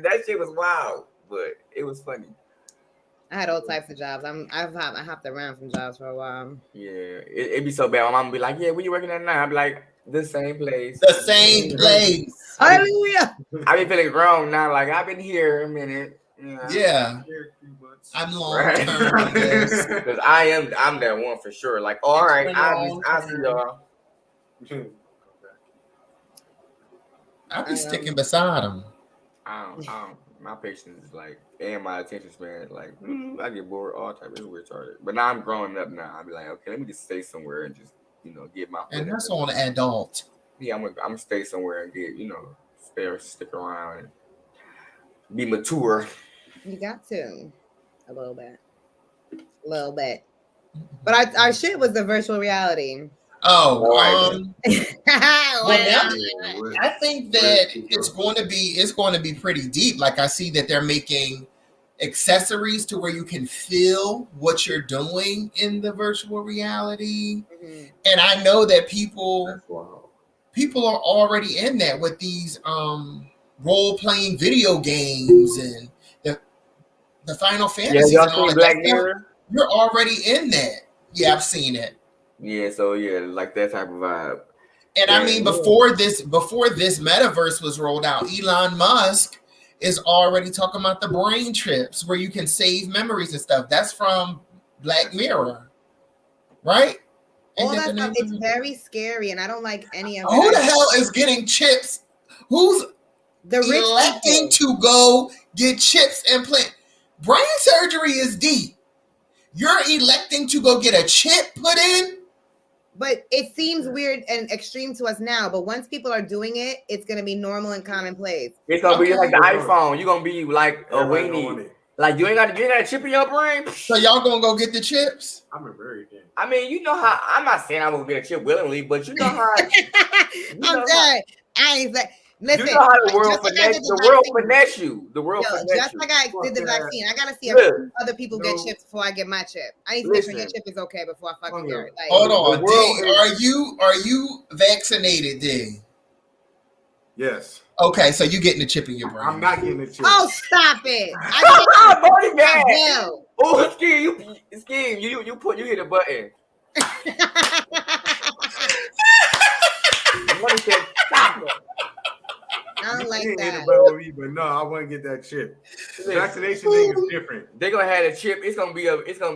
that shit was wild, but it was funny. I had all types of jobs. I hopped around from jobs for a while. Yeah, it'd be so bad. My mom would be like, "Yeah, where you working at now?" I'd be like, "The same place." The same place. Hallelujah. I be feeling grown now. Like I've been here a minute. Yeah. I'm long term. Because I'm that one for sure. Like, all right, I see y'all. I'll be sticking beside him. My patience is like, and my attention span, like, I get bored all the time. It's retarded. But now I'm growing up now. I'll be like, okay, let me just stay somewhere and just, get my. And that's on adult. Yeah, I'm gonna stay somewhere and get, stick around and be mature. You got to a little bit. But our shit was the virtual reality. Oh, well, I think that it's going to be pretty deep. Like I see that they're making accessories to where you can feel what you're doing in the virtual reality. Mm-hmm. And I know that people are already in that with these role-playing video games and the Final Fantasy. Yeah, y'all seen Black Mirror? You're already in that. Yeah, I've seen it. Yeah, so like that type of vibe. And I mean, before this metaverse was rolled out, Elon Musk is already talking about the brain trips where you can save memories and stuff. That's from Black Mirror, right? All that stuff, it's very scary, and I don't like any of it. Who the hell is getting chips? Who's electing to go get chips and plant? Brain surgery is deep. You're electing to go get a chip put in? But it seems weird and extreme to us now. But once people are doing it, it's going to be normal and commonplace. It's going to be like the iPhone. You're going to be like a weenie. Like you ain't got a chip in your brain. So y'all going to go get the chips? I'm a very game. I mean, you know how, I'm not saying I'm going to get a chip willingly, but you know how. I'm sorry. I ain't like. Listen, you know how the world finesse you. The world finesse you. Just like I did the vaccine, I gotta see if other people get chips before I get my chip. I need to make sure your chip is okay before I fucking get it. Like, hold on, D, are you vaccinated, D? Yes. Okay, so you getting the chip in your brain? I'm not getting the chip. Oh, stop it! Oh, Scheme, you hit a button. Somebody said stop it. I don't like that. But no, I want to get that chip. The vaccination thing is different. They're gonna have a chip. It's gonna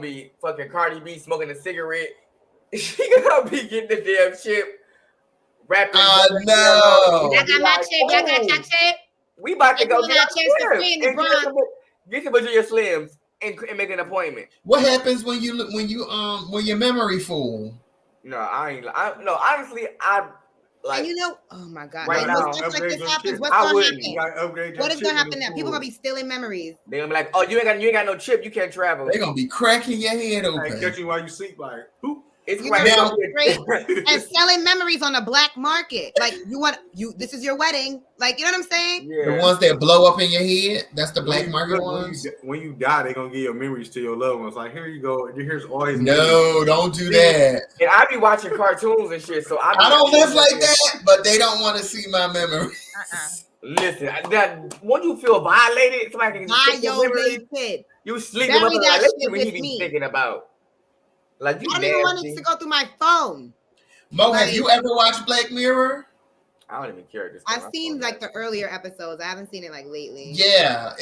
be fucking Cardi B smoking a cigarette. She gonna be getting the damn chip. Rapping. No. I got my chip. Y'all got your chip. We about to go get our chip. Get some of your slims and make an appointment. What happens when your memory full? No, honestly, like, and oh my God! Right now, like this happens, what's gonna happen? What is gonna happen now? People gonna be stealing memories. They're gonna be like, "Oh, you ain't got no chip. You can't travel." They're gonna be cracking your head open. Catch you while you sleep, like who? It's great. And selling memories on the black market. Like this is your wedding. Like, you know what I'm saying? Yeah. The ones that blow up in your head. That's the black market ones. When you die, they're gonna give your memories to your loved ones. Like, here you go. Here's all these. No, don't do that. And I be watching cartoons and shit, so I don't live like that. But they don't want to see my memories. Listen, once you feel violated, somebody can take your memories. You sleeping up like let's see what he be thinking about. Like, you I don't even want it to go through my phone. Mo, have you ever watched Black Mirror? I don't even care at this I've point. seen like the earlier episodes. I haven't seen it like lately. Yeah,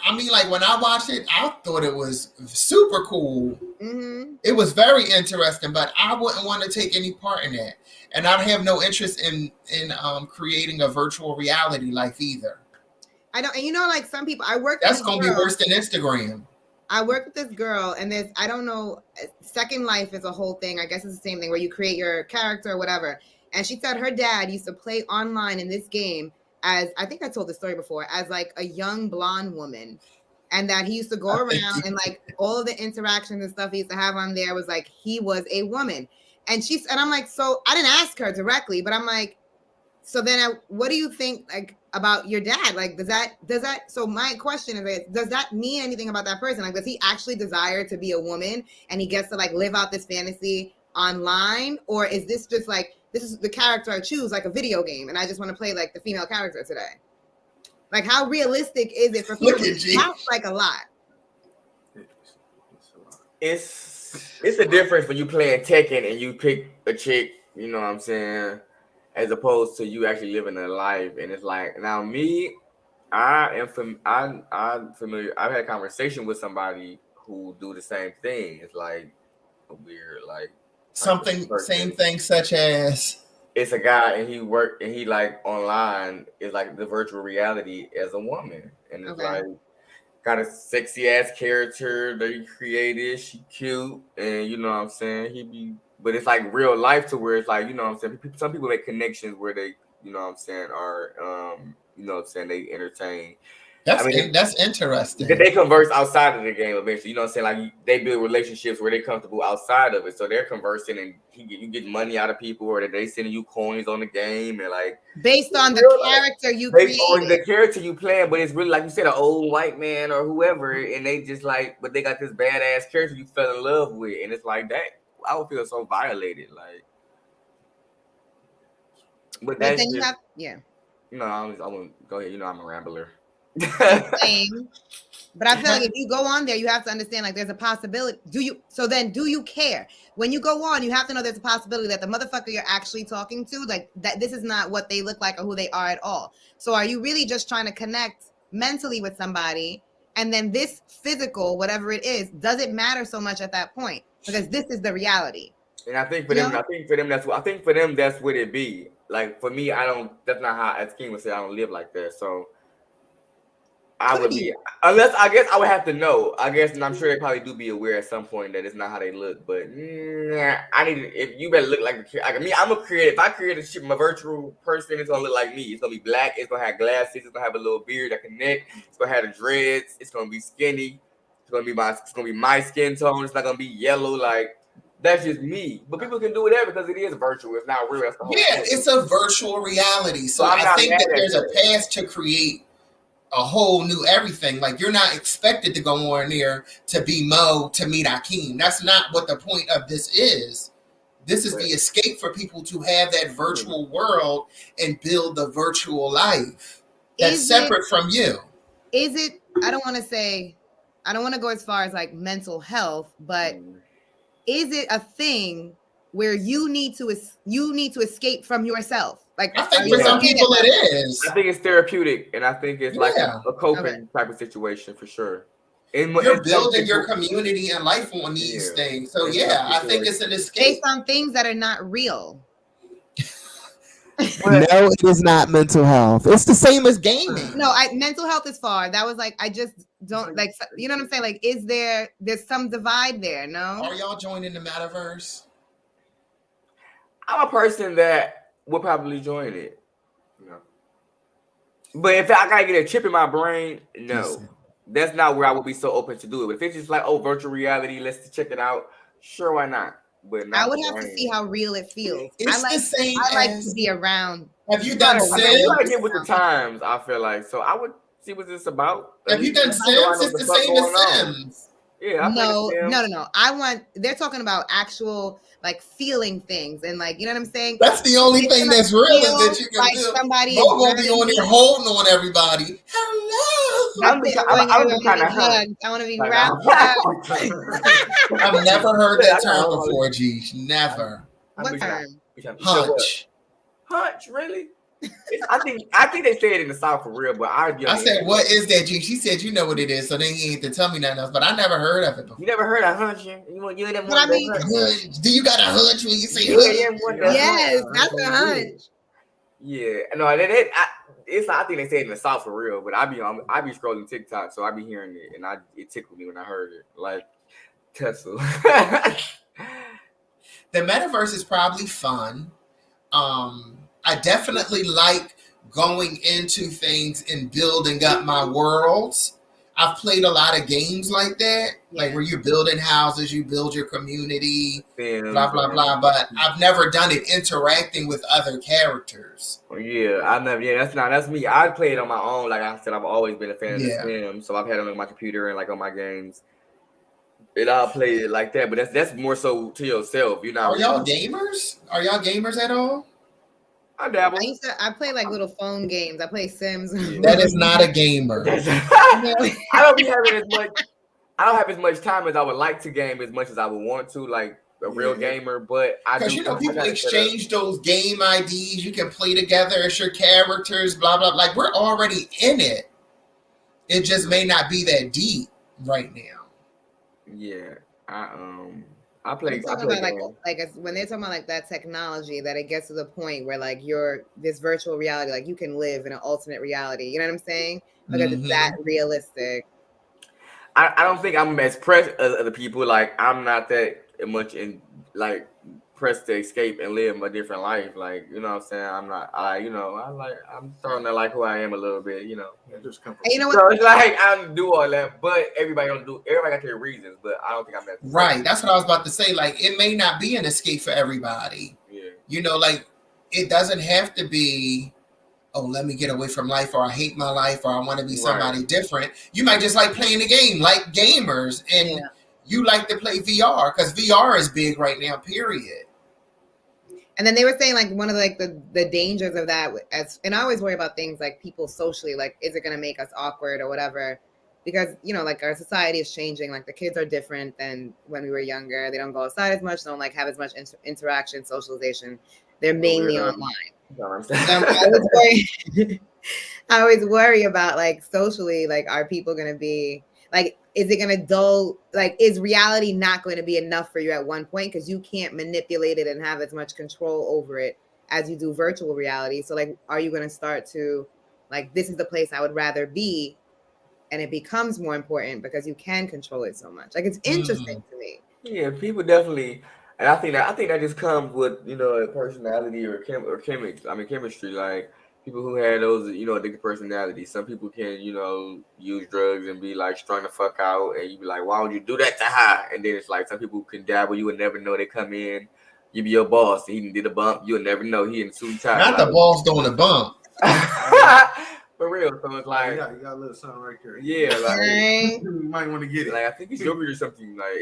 I mean, like when I watched it, I thought it was super cool. Mm-hmm. It was very interesting, but I wouldn't want to take any part in that, and I'd have no interest in creating a virtual reality life either. I don't, and you know, like some people, I work. That's gonna be worse than Instagram. I work with this girl, and there's, I don't know, Second Life is a whole thing. I guess it's the same thing where you create your character or whatever. And she said her dad used to play online in this game as, I think I told the story before, as like a young blonde woman. And that he used to go around and like all of the interactions and stuff he used to have on there was like he was a woman. And I'm like, so I didn't ask her directly, but I'm like, so then what do you think like about your dad? Like, does that, so my question is, does that mean anything about that person? Like, does he actually desire to be a woman and he gets to like live out this fantasy online? Or is this just like, this is the character I choose, like a video game, and I just want to play like the female character today? Like, how realistic is it for people? It sounds like a lot. It's a difference when you playing Tekken and you pick a chick, you know what I'm saying, as opposed to you actually living a life. And it's like, now me, I'm familiar. I've had a conversation with somebody who do the same thing. It's like a weird, like something, same thing, such as it's a guy and he like online is like the virtual reality as a woman, and it's like got a sexy ass character that he created. She cute, and you know what I'm saying. But it's like real life to where it's like, you know what I'm saying. Some people make connections where they, you know what I'm saying, are you know what I'm saying, they entertain. That's interesting. They converse outside of the game eventually. You know what I'm saying? Like they build relationships where they're comfortable outside of it. So they're conversing and you get money out of people, or they sending you coins on the game, and like based on the character you based created. on the character you playing. But it's really like you said, an old white man or whoever, and they just like, but they got this badass character you fell in love with, and it's like that. I would feel so violated, like. But that's then just, you have, yeah. You know, I won't go ahead. You know, I'm a rambler. But I feel like if you go on there, you have to understand like there's a possibility. Do you care? When you go on, you have to know there's a possibility that the motherfucker you're actually talking to, like that this is not what they look like or who they are at all. So are you really just trying to connect mentally with somebody, and then this physical, whatever it is, doesn't matter so much at that point because this is the reality. And I think for them, that's what it be. Like for me, that's not how, as King would say, I don't live like that. So I would be, unless I guess I would have to know. I guess, and I'm sure they probably do be aware at some point that it's not how they look. But if you better look like me, I'm a creative. If I create a shit, my virtual person, it's gonna look like me. It's gonna be black. It's gonna have glasses. It's gonna have a little beard that connect. It's gonna have the dreads. It's gonna be skinny. It's gonna be my skin tone. It's not gonna be yellow. Like that's just me. But people can do whatever because it is virtual. It's not real. That's the whole thing. It's a virtual reality. So I think that there's a path to create a whole new everything. Like you're not expected to go on there to be Mo to meet Akeem. That's not what the point of this is. This is the escape for people to have that virtual world and build the virtual life that's separate from you. Is it? I don't want to go as far as like mental health, but is it a thing where you need to escape from yourself? Like I think for some people it is. I think it's therapeutic, and I think it's like a coping type of situation for sure. You're building your community and life on these things. So I think it's an escape. Based on things that are not real. No, it is not mental health. It's the same as gaming. No, mental health is far. That was like, I just don't like, you know what I'm saying? Like, there's some divide there, no? Are y'all joining the metaverse? I'm a person that would probably join it. No. But if I gotta get a chip in my brain, no. That's not where I would be so open to do it. But if it's just like, virtual reality, let's check it out. Sure, why not? But I would have to see how real it feels. It's the same. I like to be around. Have you done Sims? You gotta get with the times, I feel like. So I would see what this about. Have you done Sims? It's the same as Sims. Yeah. No. They're talking about actual like feeling things and like, you know what I'm saying? That's the only thing that's real is that you can like feel. Somebody You're gonna be on there holding on everybody. Hello. I'm kind of hurt. I want to be wrapped up. I've never heard that term before, G. Never. What term? Hunch. Hunch, really? I think they say it in the South for real, but I said, what is that, G? She said, you know what it is, so then he ain't to tell me nothing else. But I never heard of it before. You never heard of hunching? You ain't But I mean, do you got a hunch when you say hunch? Yes, that's a hunch. Yeah, no, I think they say it in the South for real, but I be scrolling TikTok, so I be hearing it, and it tickled me when I heard it, like Tesla. The metaverse is probably fun. I definitely like going into things and building up my worlds. I've played a lot of games like that, like where you're building houses, you build your community, blah, blah, blah. But I've never done it interacting with other characters. Yeah, that's me. I play it on my own. Like I said, I've always been a fan of The Sims, so I've had it on my computer and like on my games. And I'll play it like that, but that's more so to yourself. You're not. Are y'all gamers? Are y'all gamers at all? I dabble. I play like little phone games. I play Sims. That is not a gamer. I don't be having as much. I don't have as much time as I would like to game as much as I would want to, like a real gamer. But because people exchange those game IDs. You can play together as your characters. Blah blah. Like we're already in it. It just may not be that deep right now. Yeah, I play about like when they're talking about like that technology, that it gets to the point where like this virtual reality, like you can live in an alternate reality. You know what I'm saying? Because it's that realistic. I don't think I'm as pressed as other people. Like I'm not that much in like pressed to escape and live a different life. Like you know what I'm saying? I'm not. I'm starting to like who I am a little bit. You know. Just come from you know what? So it's like I don't do all that, but everybody got their reasons. But I don't think I'm that. Right. That's what I was about to say. Like it may not be an escape for everybody. Yeah. You know, like it doesn't have to be. Oh, let me get away from life, or I hate my life, or I want to be somebody different. You might just like playing the game, like gamers, and you like to play VR because VR is big right now, period. And then they were saying like one of like the dangers of that, and I always worry about things like people socially, like is it going to make us awkward or whatever? Because like our society is changing. Like the kids are different than when we were younger. They don't go outside as much. Don't like have as much interaction, socialization. They're mainly online. I always worry about like socially, like are people going to be like, is it going to dull? Like, is reality not going to be enough for you at one point? Because you can't manipulate it and have as much control over it as you do virtual reality. So like, are you going to start to like, this is the place I would rather be? And it becomes more important because you can control it so much. Like, it's interesting to me. Yeah, people definitely. And I think that just comes with a personality or chemistry. Like people who had those addictive personalities. Some people can use drugs and be like strung the fuck out, and you be like, why would you do that to her? And then it's like some people can dabble. You would never know they come in. You be your boss. He did a bump. You would never know he in suit and tie. Not the boss doing a bump. For real. So it's like you got a little something right there. Yeah, like you might want to get it. Like I think it's yogurt or something. Like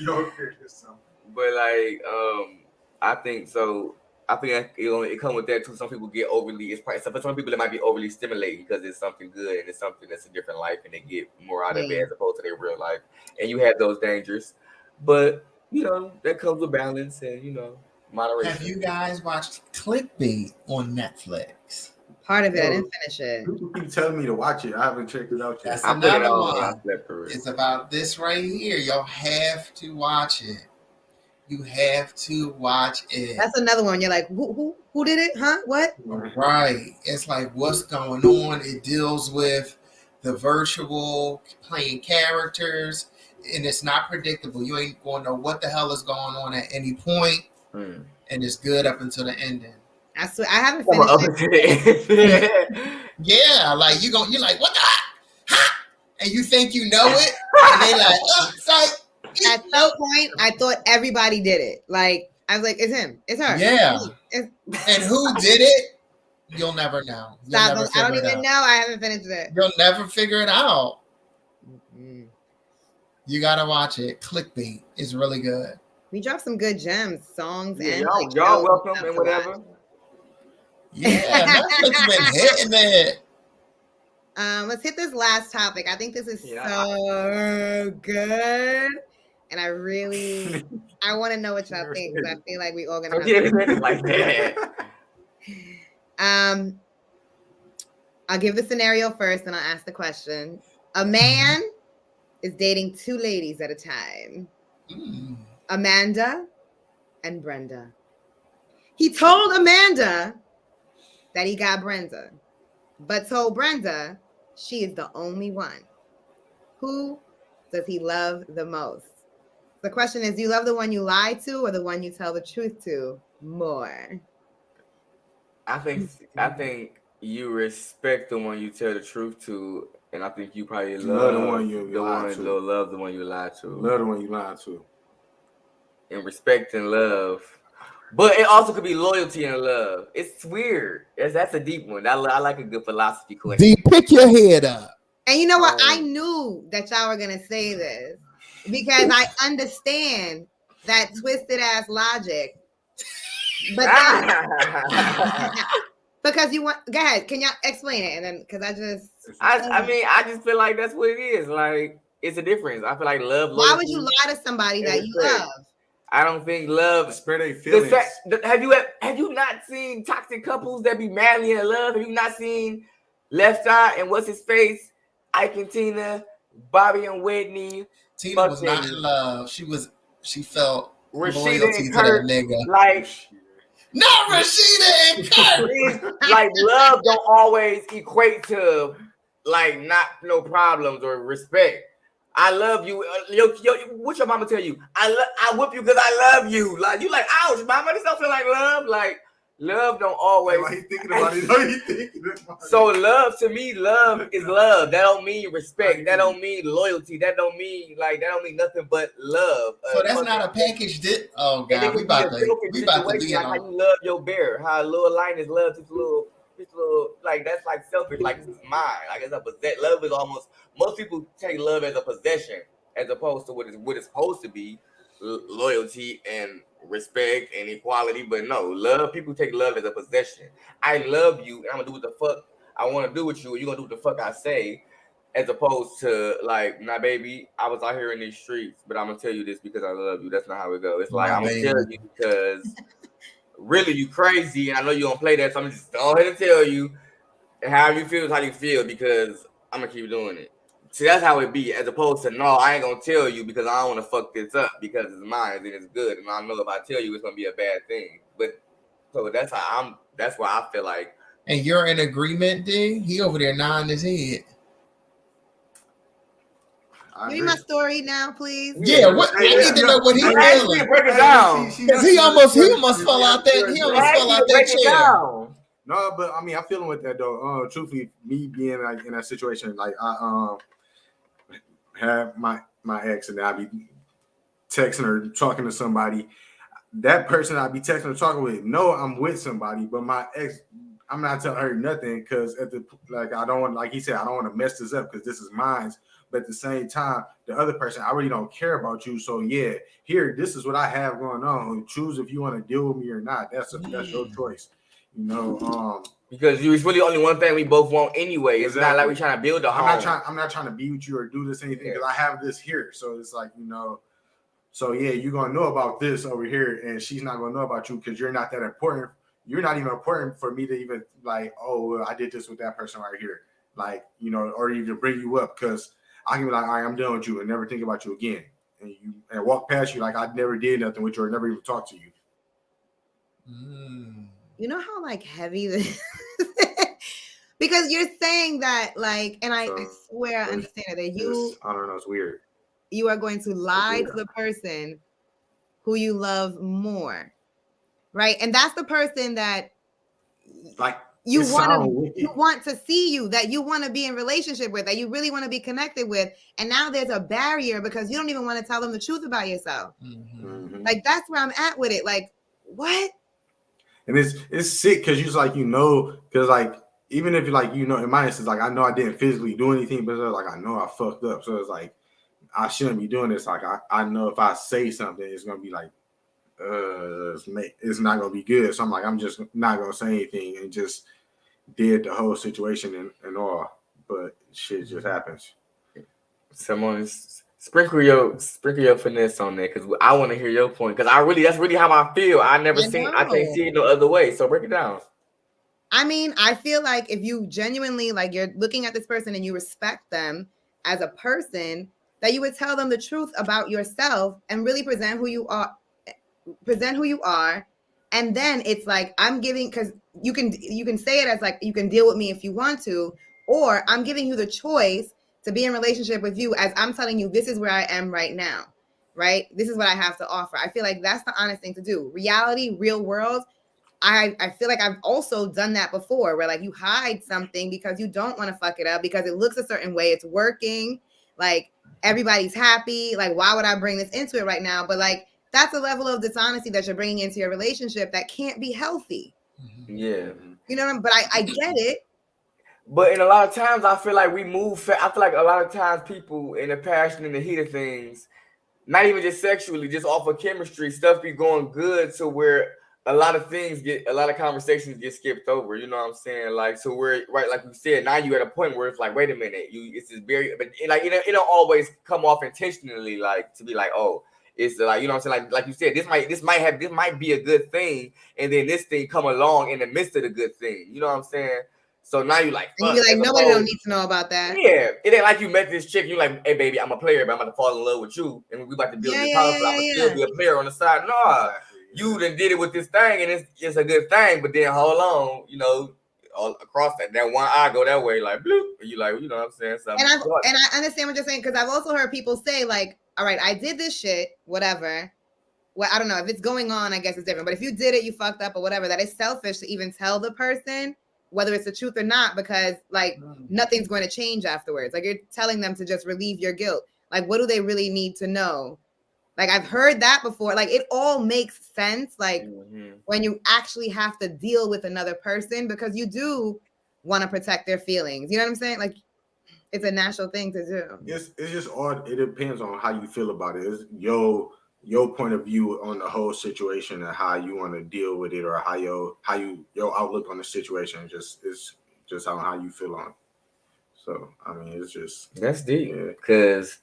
yogurt or something. But like, I think so. I think it comes with that too. Some people get overly. It's probably for some people it might be overly stimulating because it's something good and it's something that's a different life and they get more out of it as opposed to their real life. And you have those dangers, but that comes with balance and moderation. Have you guys watched Clickbait on Netflix? Part of it, I didn't finish it. People keep telling me to watch it. I haven't checked it out yet. That's another one. It's about this right here. Y'all have to watch it. You have to watch it. That's another one. You're like, who did it? Huh? What? Right. It's like, what's going on? It deals with the virtual playing characters, and it's not predictable. You ain't going to know what the hell is going on at any point, and it's good up until the ending. I haven't finished it. Yeah, like you're like, what the? Ha! And you think you know it, and they like, sorry. At some point, I thought everybody did it. Like, I was like, it's him. It's her. Yeah. And who did it? You'll never know. I don't even know. I haven't finished it. You'll never figure it out. Mm-hmm. You got to watch it. Clickbait is really good. We dropped some good gems, songs, and y'all welcome and whatever. Yeah, Netflix been hitting it. Let's hit this last topic. I think this is so good. And I want to know what y'all think because I feel like we all gonna have like that. I'll give the scenario first, and I'll ask the question. A man is dating two ladies at a time, Amanda and Brenda. He told Amanda that he got Brenda, but told Brenda she is the only one. Who does he love the most? The question is, do you love the one you lie to or the one you tell the truth to more? I think you respect the one you tell the truth to, and I think you probably love the one you lie to. Love the one you lie to. Love the one you lie to. And respect and love. But it also could be loyalty and love. It's weird. That's a deep one. I like a good philosophy question. D, pick your head up. And you know what? I knew that y'all were going to say this because I understand that twisted ass logic. But then, because you want, go ahead. Can y'all explain it? And then, because I just feel like that's what it is. Like, it's a difference. I feel like love. Why would you lie to somebody that you love? I don't think love. Spare their feelings. Have you not seen toxic couples that be madly in love? Have you not seen Left Eye and what's his face? Ike and Tina, Bobby and Whitney. Tina was not in love. She felt Rashida loyalty and to Kurt, that nigga. like not Rashida and Kurt. Like love don't always equate to like not no problems or respect. I love you. What your mama tell you? I whip you because I love you. Like you like, ouch, mama. This don't feel like love. Like love don't always. Why he thinking about it? So love to me, love is love. That don't mean respect. That don't mean loyalty. That don't mean nothing but love. So that's not a package dip. Oh god, we about to be like how you love your bear. How little Linus loves his little like that's like selfish. Like this is mine. Like it's a possession. Love is almost. Most people take love as a possession, as opposed to what it's supposed to be, loyalty and respect and equality. But no, love. People take love as a possession. I love you, and I'm gonna do what the fuck I want to do with you, and you're gonna do what the fuck I say, as opposed to like, nah, baby, I was out here in these streets, but I'm gonna tell you this because I love you. That's not how it goes. It's like I'm gonna tell you because really you crazy, and I know you don't play that, so I'm just go ahead and tell you, and how you feel is how you feel because I'm gonna keep doing it. See, that's how it be, as opposed to no, I ain't gonna tell you because I don't want to fuck this up because it's mine and it's good, and I know if I tell you, it's gonna be a bad thing. But so that's how that's why I feel like. And you're in agreement, D? He over there nodding his head. Give me my story now, please. Yeah, I need to know what he's feeling. Break it down. Because he almost fell out that. He almost fell out that chair. No, but I mean, I feel him with that though. Truthfully, me being like in that situation, like I have my ex, and I be texting her, talking to somebody. That person I be texting or talking with, no, I'm with somebody, but my ex, I'm not telling her nothing because I don't want, like he said, I don't want to mess this up because this is mine. But at the same time, the other person, I really don't care about you. So yeah, here, this is what I have going on. Choose if you want to deal with me or not. That's your choice. You know, because it's really only one thing we both want anyway. It's not like we're trying to build a home. I'm not trying to be with you or do this anything because I have this here. So it's like, you know, so yeah, you're gonna know about this over here, and she's not gonna know about you because you're not that important. You're not even important for me to even like, oh, well, I did this with that person right here, like, you know, or even bring you up because I can be like, all right, I'm done with you and never think about you again, and walk past you like I never did nothing with you or never even talked to you. You know how like heavy this because you're saying that like, and I swear I understand that I don't know, it's weird. You are going to lie to the person who you love more, right? And that's the person that like you want to see you, that you want to be in relationship with, that you really want to be connected with. And now there's a barrier because you don't even want to tell them the truth about yourself. Like that's where I'm at with it. Like, what? And it's sick because you're like, you know, because like even if like, you know, in my instance, like I know I didn't physically do anything, but like I know I fucked up. So it's like I shouldn't be doing this. Like I know if I say something, it's gonna be like it's not gonna be good. So I'm like, I'm just not gonna say anything and just did the whole situation and all. But shit just happens. Someone sprinkle your finesse on there because I want to hear your point because that's really how I feel. I can't see it no other way. So break it down. I mean, I feel like if you genuinely like you're looking at this person and you respect them as a person, that you would tell them the truth about yourself and really present who you are. And then it's like I'm giving, because you can say it as like you can deal with me if you want to, or I'm giving you the choice to be in relationship with you as I'm telling you this is where I am right now, right? This is what I have to offer. I feel like that's the honest thing to do. Reality, real world. I feel like I've also done that before, where like you hide something because you don't want to fuck it up because it looks a certain way, it's working, like everybody's happy, like why would I bring this into it right now? But like that's a level of dishonesty that you're bringing into your relationship that can't be healthy. Yeah. You know what I mean? But I get it. But in a lot of times, I feel like we move. I feel like a lot of times people in the passion and the heat of things, not even just sexually, just off of chemistry, stuff be going good to where a lot of conversations get skipped over. You know what I'm saying? Like, so we're right, like we said, now you at a point where it's like, wait a minute, it's just very, but like it don't always come off intentionally, like to be like, oh, it's like, you know what I'm saying? Like you said, this might be a good thing, and then this thing come along in the midst of the good thing. You know what I'm saying? So now you like, and you be like, nobody don't need to know about that. Yeah, it ain't like you met this chick. You like, hey baby, I'm a player, but I'm about to fall in love with you, and we about to build this house. I'm gonna still be a player on the side. No, you done did it with this thing, and it's a good thing. But then hold on, you know, all across that one eye go that way, like bloop. And you like, you know what I'm saying? Something and I understand what you're saying, because I've also heard people say like, all right, I did this shit, whatever. Well, I don't know if it's going on. I guess it's different. But if you did it, you fucked up or whatever. That is selfish to even tell the person whether it's the truth or not, because like nothing's going to change afterwards. Like you're telling them to just relieve your guilt. Like, what do they really need to know? Like I've heard that before. Like it all makes sense. Like when you actually have to deal with another person, because you do want to protect their feelings. You know what I'm saying? Like it's a natural thing to do. It's just odd. It depends on how you feel about it. It's your point of view on the whole situation and how you want to deal with it, or how your outlook on the situation is just how you feel on it. So I mean, it's just that's deep, because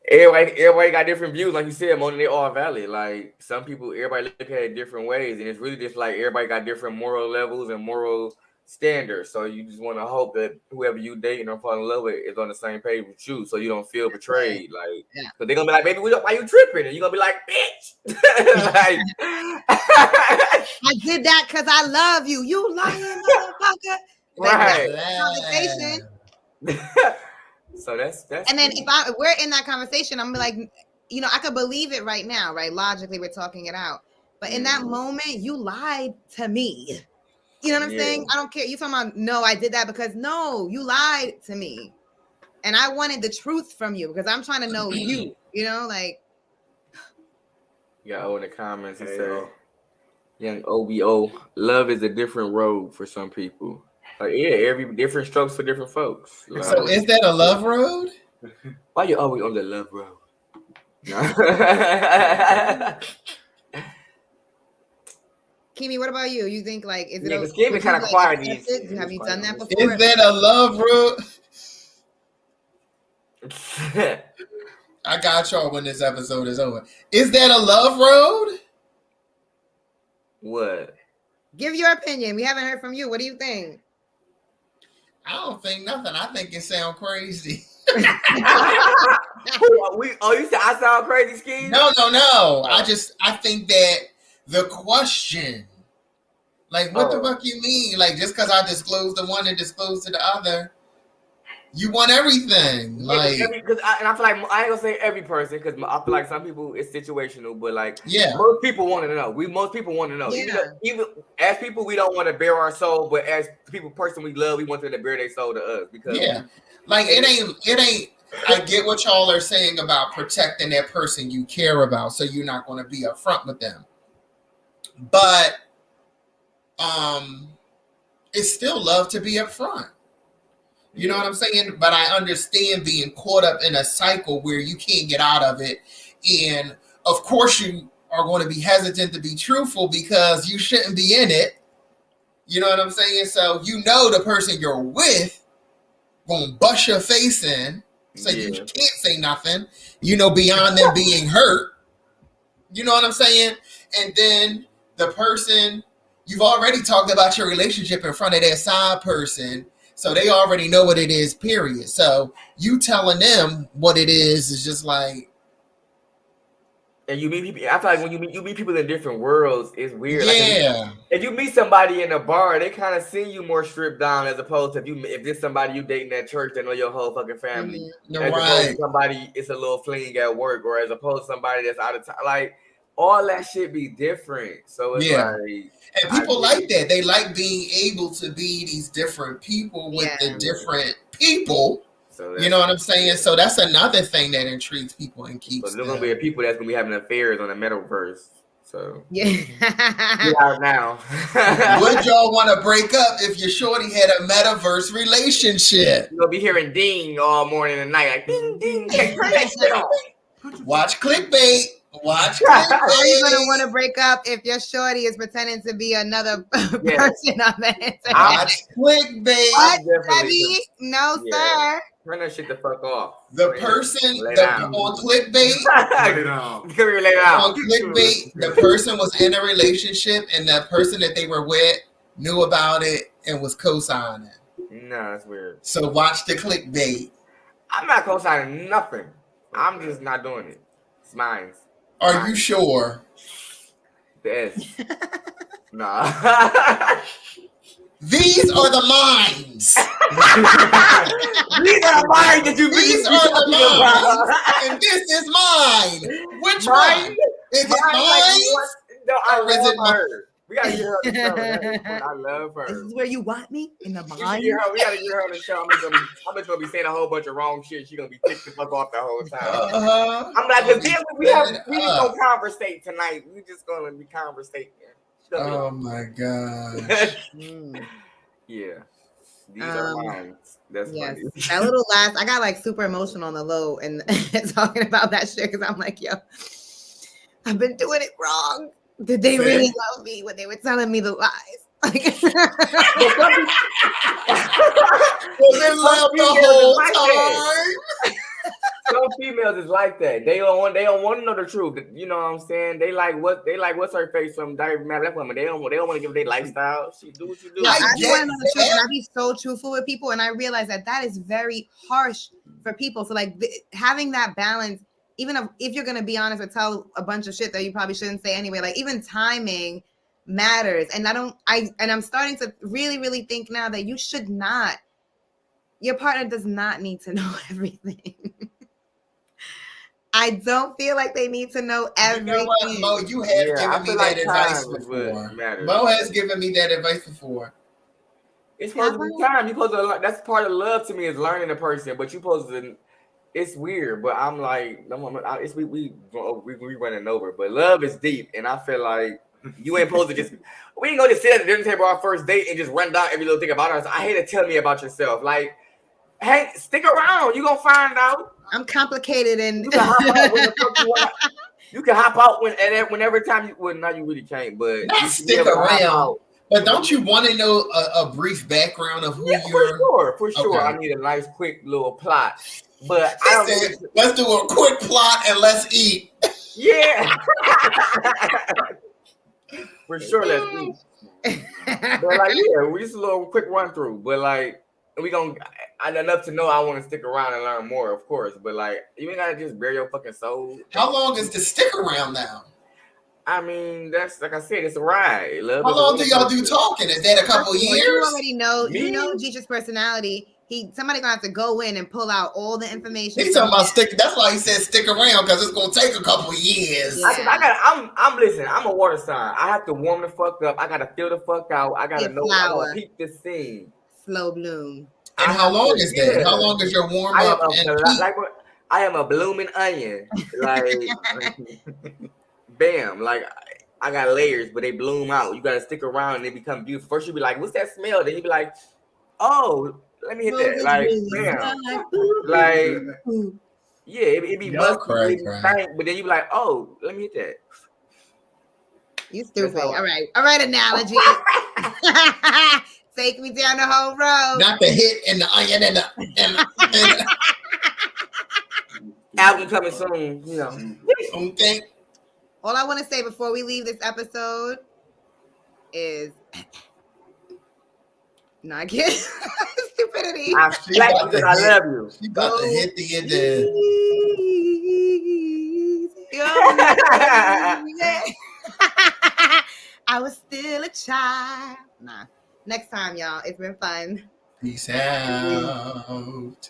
everybody got different views. Like you said, Mona, they all valid. Like some people, everybody look at it different ways, and it's really just like everybody got different moral levels and moral standards. So you just want to hope that whoever you dating or fall in love with is on the same page with you, so you don't feel betrayed. Like, because they're gonna be like, baby, why you tripping? And you're gonna be like, bitch. Like, I did that because I love you. You lying motherfucker. Like, right. That's conversation. So that's and then if we're in that conversation, I'm like, you know, I could believe it right now, right? Logically, we're talking it out. But in that moment, you lied to me. You know what I'm saying? I don't care. You talking about, no, I did that because no, you lied to me. And I wanted the truth from you because I'm trying to know you, you know, like. Yeah, in the comments, he said, young OBO, love is a different road for some people. Like, yeah, every different strokes for different folks. Like, so is that a love road? Why you always on the love road? Kimi, what about you? You think like is it? Yeah, because Kimi kind of quiet. Have you done that before? Is that a love road? I got y'all when this episode is over. Is that a love road? What? Give your opinion. We haven't heard from you. What do you think? I don't think nothing. I think it sounds crazy. You said I sound crazy, Ski? No. I think that the question, like, what the fuck you mean? Like, just because I disclosed the one and disclosed to the other, you want everything. Like, and I feel like I ain't gonna say every person, because I feel like some people it's situational, but like, most people want to know. Most people want to know. Even as people, we don't want to bare our soul, but as person we love, we want them to bare their soul to us, because like it ain't. I get what y'all are saying about protecting that person you care about, so you're not going to be upfront with them. But it's still love to be upfront. You know what I'm saying? But I understand being caught up in a cycle where you can't get out of it. And of course you are going to be hesitant to be truthful because you shouldn't be in it. You know what I'm saying? So you know the person you're with gonna bust your face in, so you can't say nothing, you know, beyond them being hurt. You know what I'm saying? And then the person you've already talked about your relationship in front of that side person, so they already know what it is, period. So you telling them what it is just like. And you meet people. I feel like when you meet people in different worlds, it's weird. Yeah. Like if you meet somebody in a bar, they kind of see you more stripped down as opposed to if this somebody you dating at church, they know your whole fucking family. Mm-hmm. As opposed to somebody, it's a little fling at work, or as opposed to somebody that's out of time. Like all that shit be different. So it's like, and people like that. They like being able to be these different people with the different people. So you know what I'm saying? So that's another thing that intrigues people and keeps. So there's gonna be people that's gonna be having affairs on the metaverse. So yeah, we are now. Would y'all want to break up if your shorty had a metaverse relationship? You'll be hearing ding all morning and night, like ding ding. Turn that shit on. Watch clickbait. Watch clickbait. Are you gonna want to break up if your shorty is pretending to be another person on the internet? Watch clickbait. What, Debbie? No, sir. Turn that shit the fuck off. The person on clickbait. On clickbait, the person was in a relationship and the person that they were with knew about it and was co-signing. No, that's weird. So watch the clickbait. I'm not co-signing nothing. I'm just not doing it. It's mine. Are you sure? Yes. Nah. These are the minds. These are the minds that you. These are the minds, and this is mine. Which one? Is it mine? No, I love her. We gotta get her on the show. I love her. This is where you want me in the mind. We gotta get her on the show. I'm just gonna be saying a whole bunch of wrong shit. She's gonna be ticked the fuck off the whole time. I'm like, cause then we just gonna conversate tonight. We just gonna be conversating. Oh my god. Yeah. These are mine. That's funny. That little last, I got like super emotional on the low and talking about that shit because I'm like, yo, I've been doing it wrong. Did they really love me when they were telling me the lies? Like, was it love the whole time? Some females is like that. They don't want to know the truth. You know what I'm saying? They like what's her face from Diary Mad Black Woman. They don't want to give their lifestyle. She do what she do. Yeah, I want to know the truth, and I be so truthful with people, and I realize that is very harsh for people. So like having that balance, even if you're gonna be honest or tell a bunch of shit that you probably shouldn't say anyway, like even timing matters. And I'm starting to really, really think now that you should not. Your partner does not need to know everything. I don't feel like they need to know everything. You know what, Mo, you have given me that advice before. Mo has given me that advice before. It's supposed to be time. You supposed to. That's part of love to me is learning a person, but you supposed to. It's weird, but I'm like, we running over. But love is deep, and I feel like you ain't supposed to just. We ain't gonna just sit at the dinner table our first date and just run down every little thing about us. I hate to tell me about yourself, like. Hey, stick around. You're gonna find out. I'm complicated and you can hop out when the fuck you want. You can hop out whenever time you well, now you really can't, but not stick around. But don't you want to know a brief background of who you're? For sure. Okay. I need a nice quick little plot. But let's do a quick plot and let's eat. Yeah. For sure, let's eat. But like, we just a little quick run through. But like we gonna enough to know I want to stick around and learn more, of course. But like, you ain't gotta just bare your fucking soul. How long is the stick around now? I mean, that's like I said, it's a ride. How long do y'all do talking? Is that a couple years? You already know. You know Jeech's personality. Somebody gonna have to go in and pull out all the information. He's talking about stick. That's why he said stick around because it's gonna take a couple years. Yeah. I'm a water sign. I have to warm the fuck up. I gotta feel the fuck out. I gotta know. I gotta peek the scene. Slow bloom. And how long is that? How long is your warm up? I am a blooming onion. Like, bam. Like, I got layers, but they bloom out. You got to stick around and they become beautiful. First, you be like, what's that smell? Then you be like, oh, let me hit that. Like, bam. Like, yeah, it be musky, but then you be like, oh, let me hit that. You stupid. All right, analogy. Take me down the whole road. Not the hit and the onion and the album coming soon, you know. Okay. All I want to say before we leave this episode, is no, I can't. Stupidity. I slap you because I love you. She about to hit the end I was still a child. Nah. Next time, y'all. It's been fun. Peace out.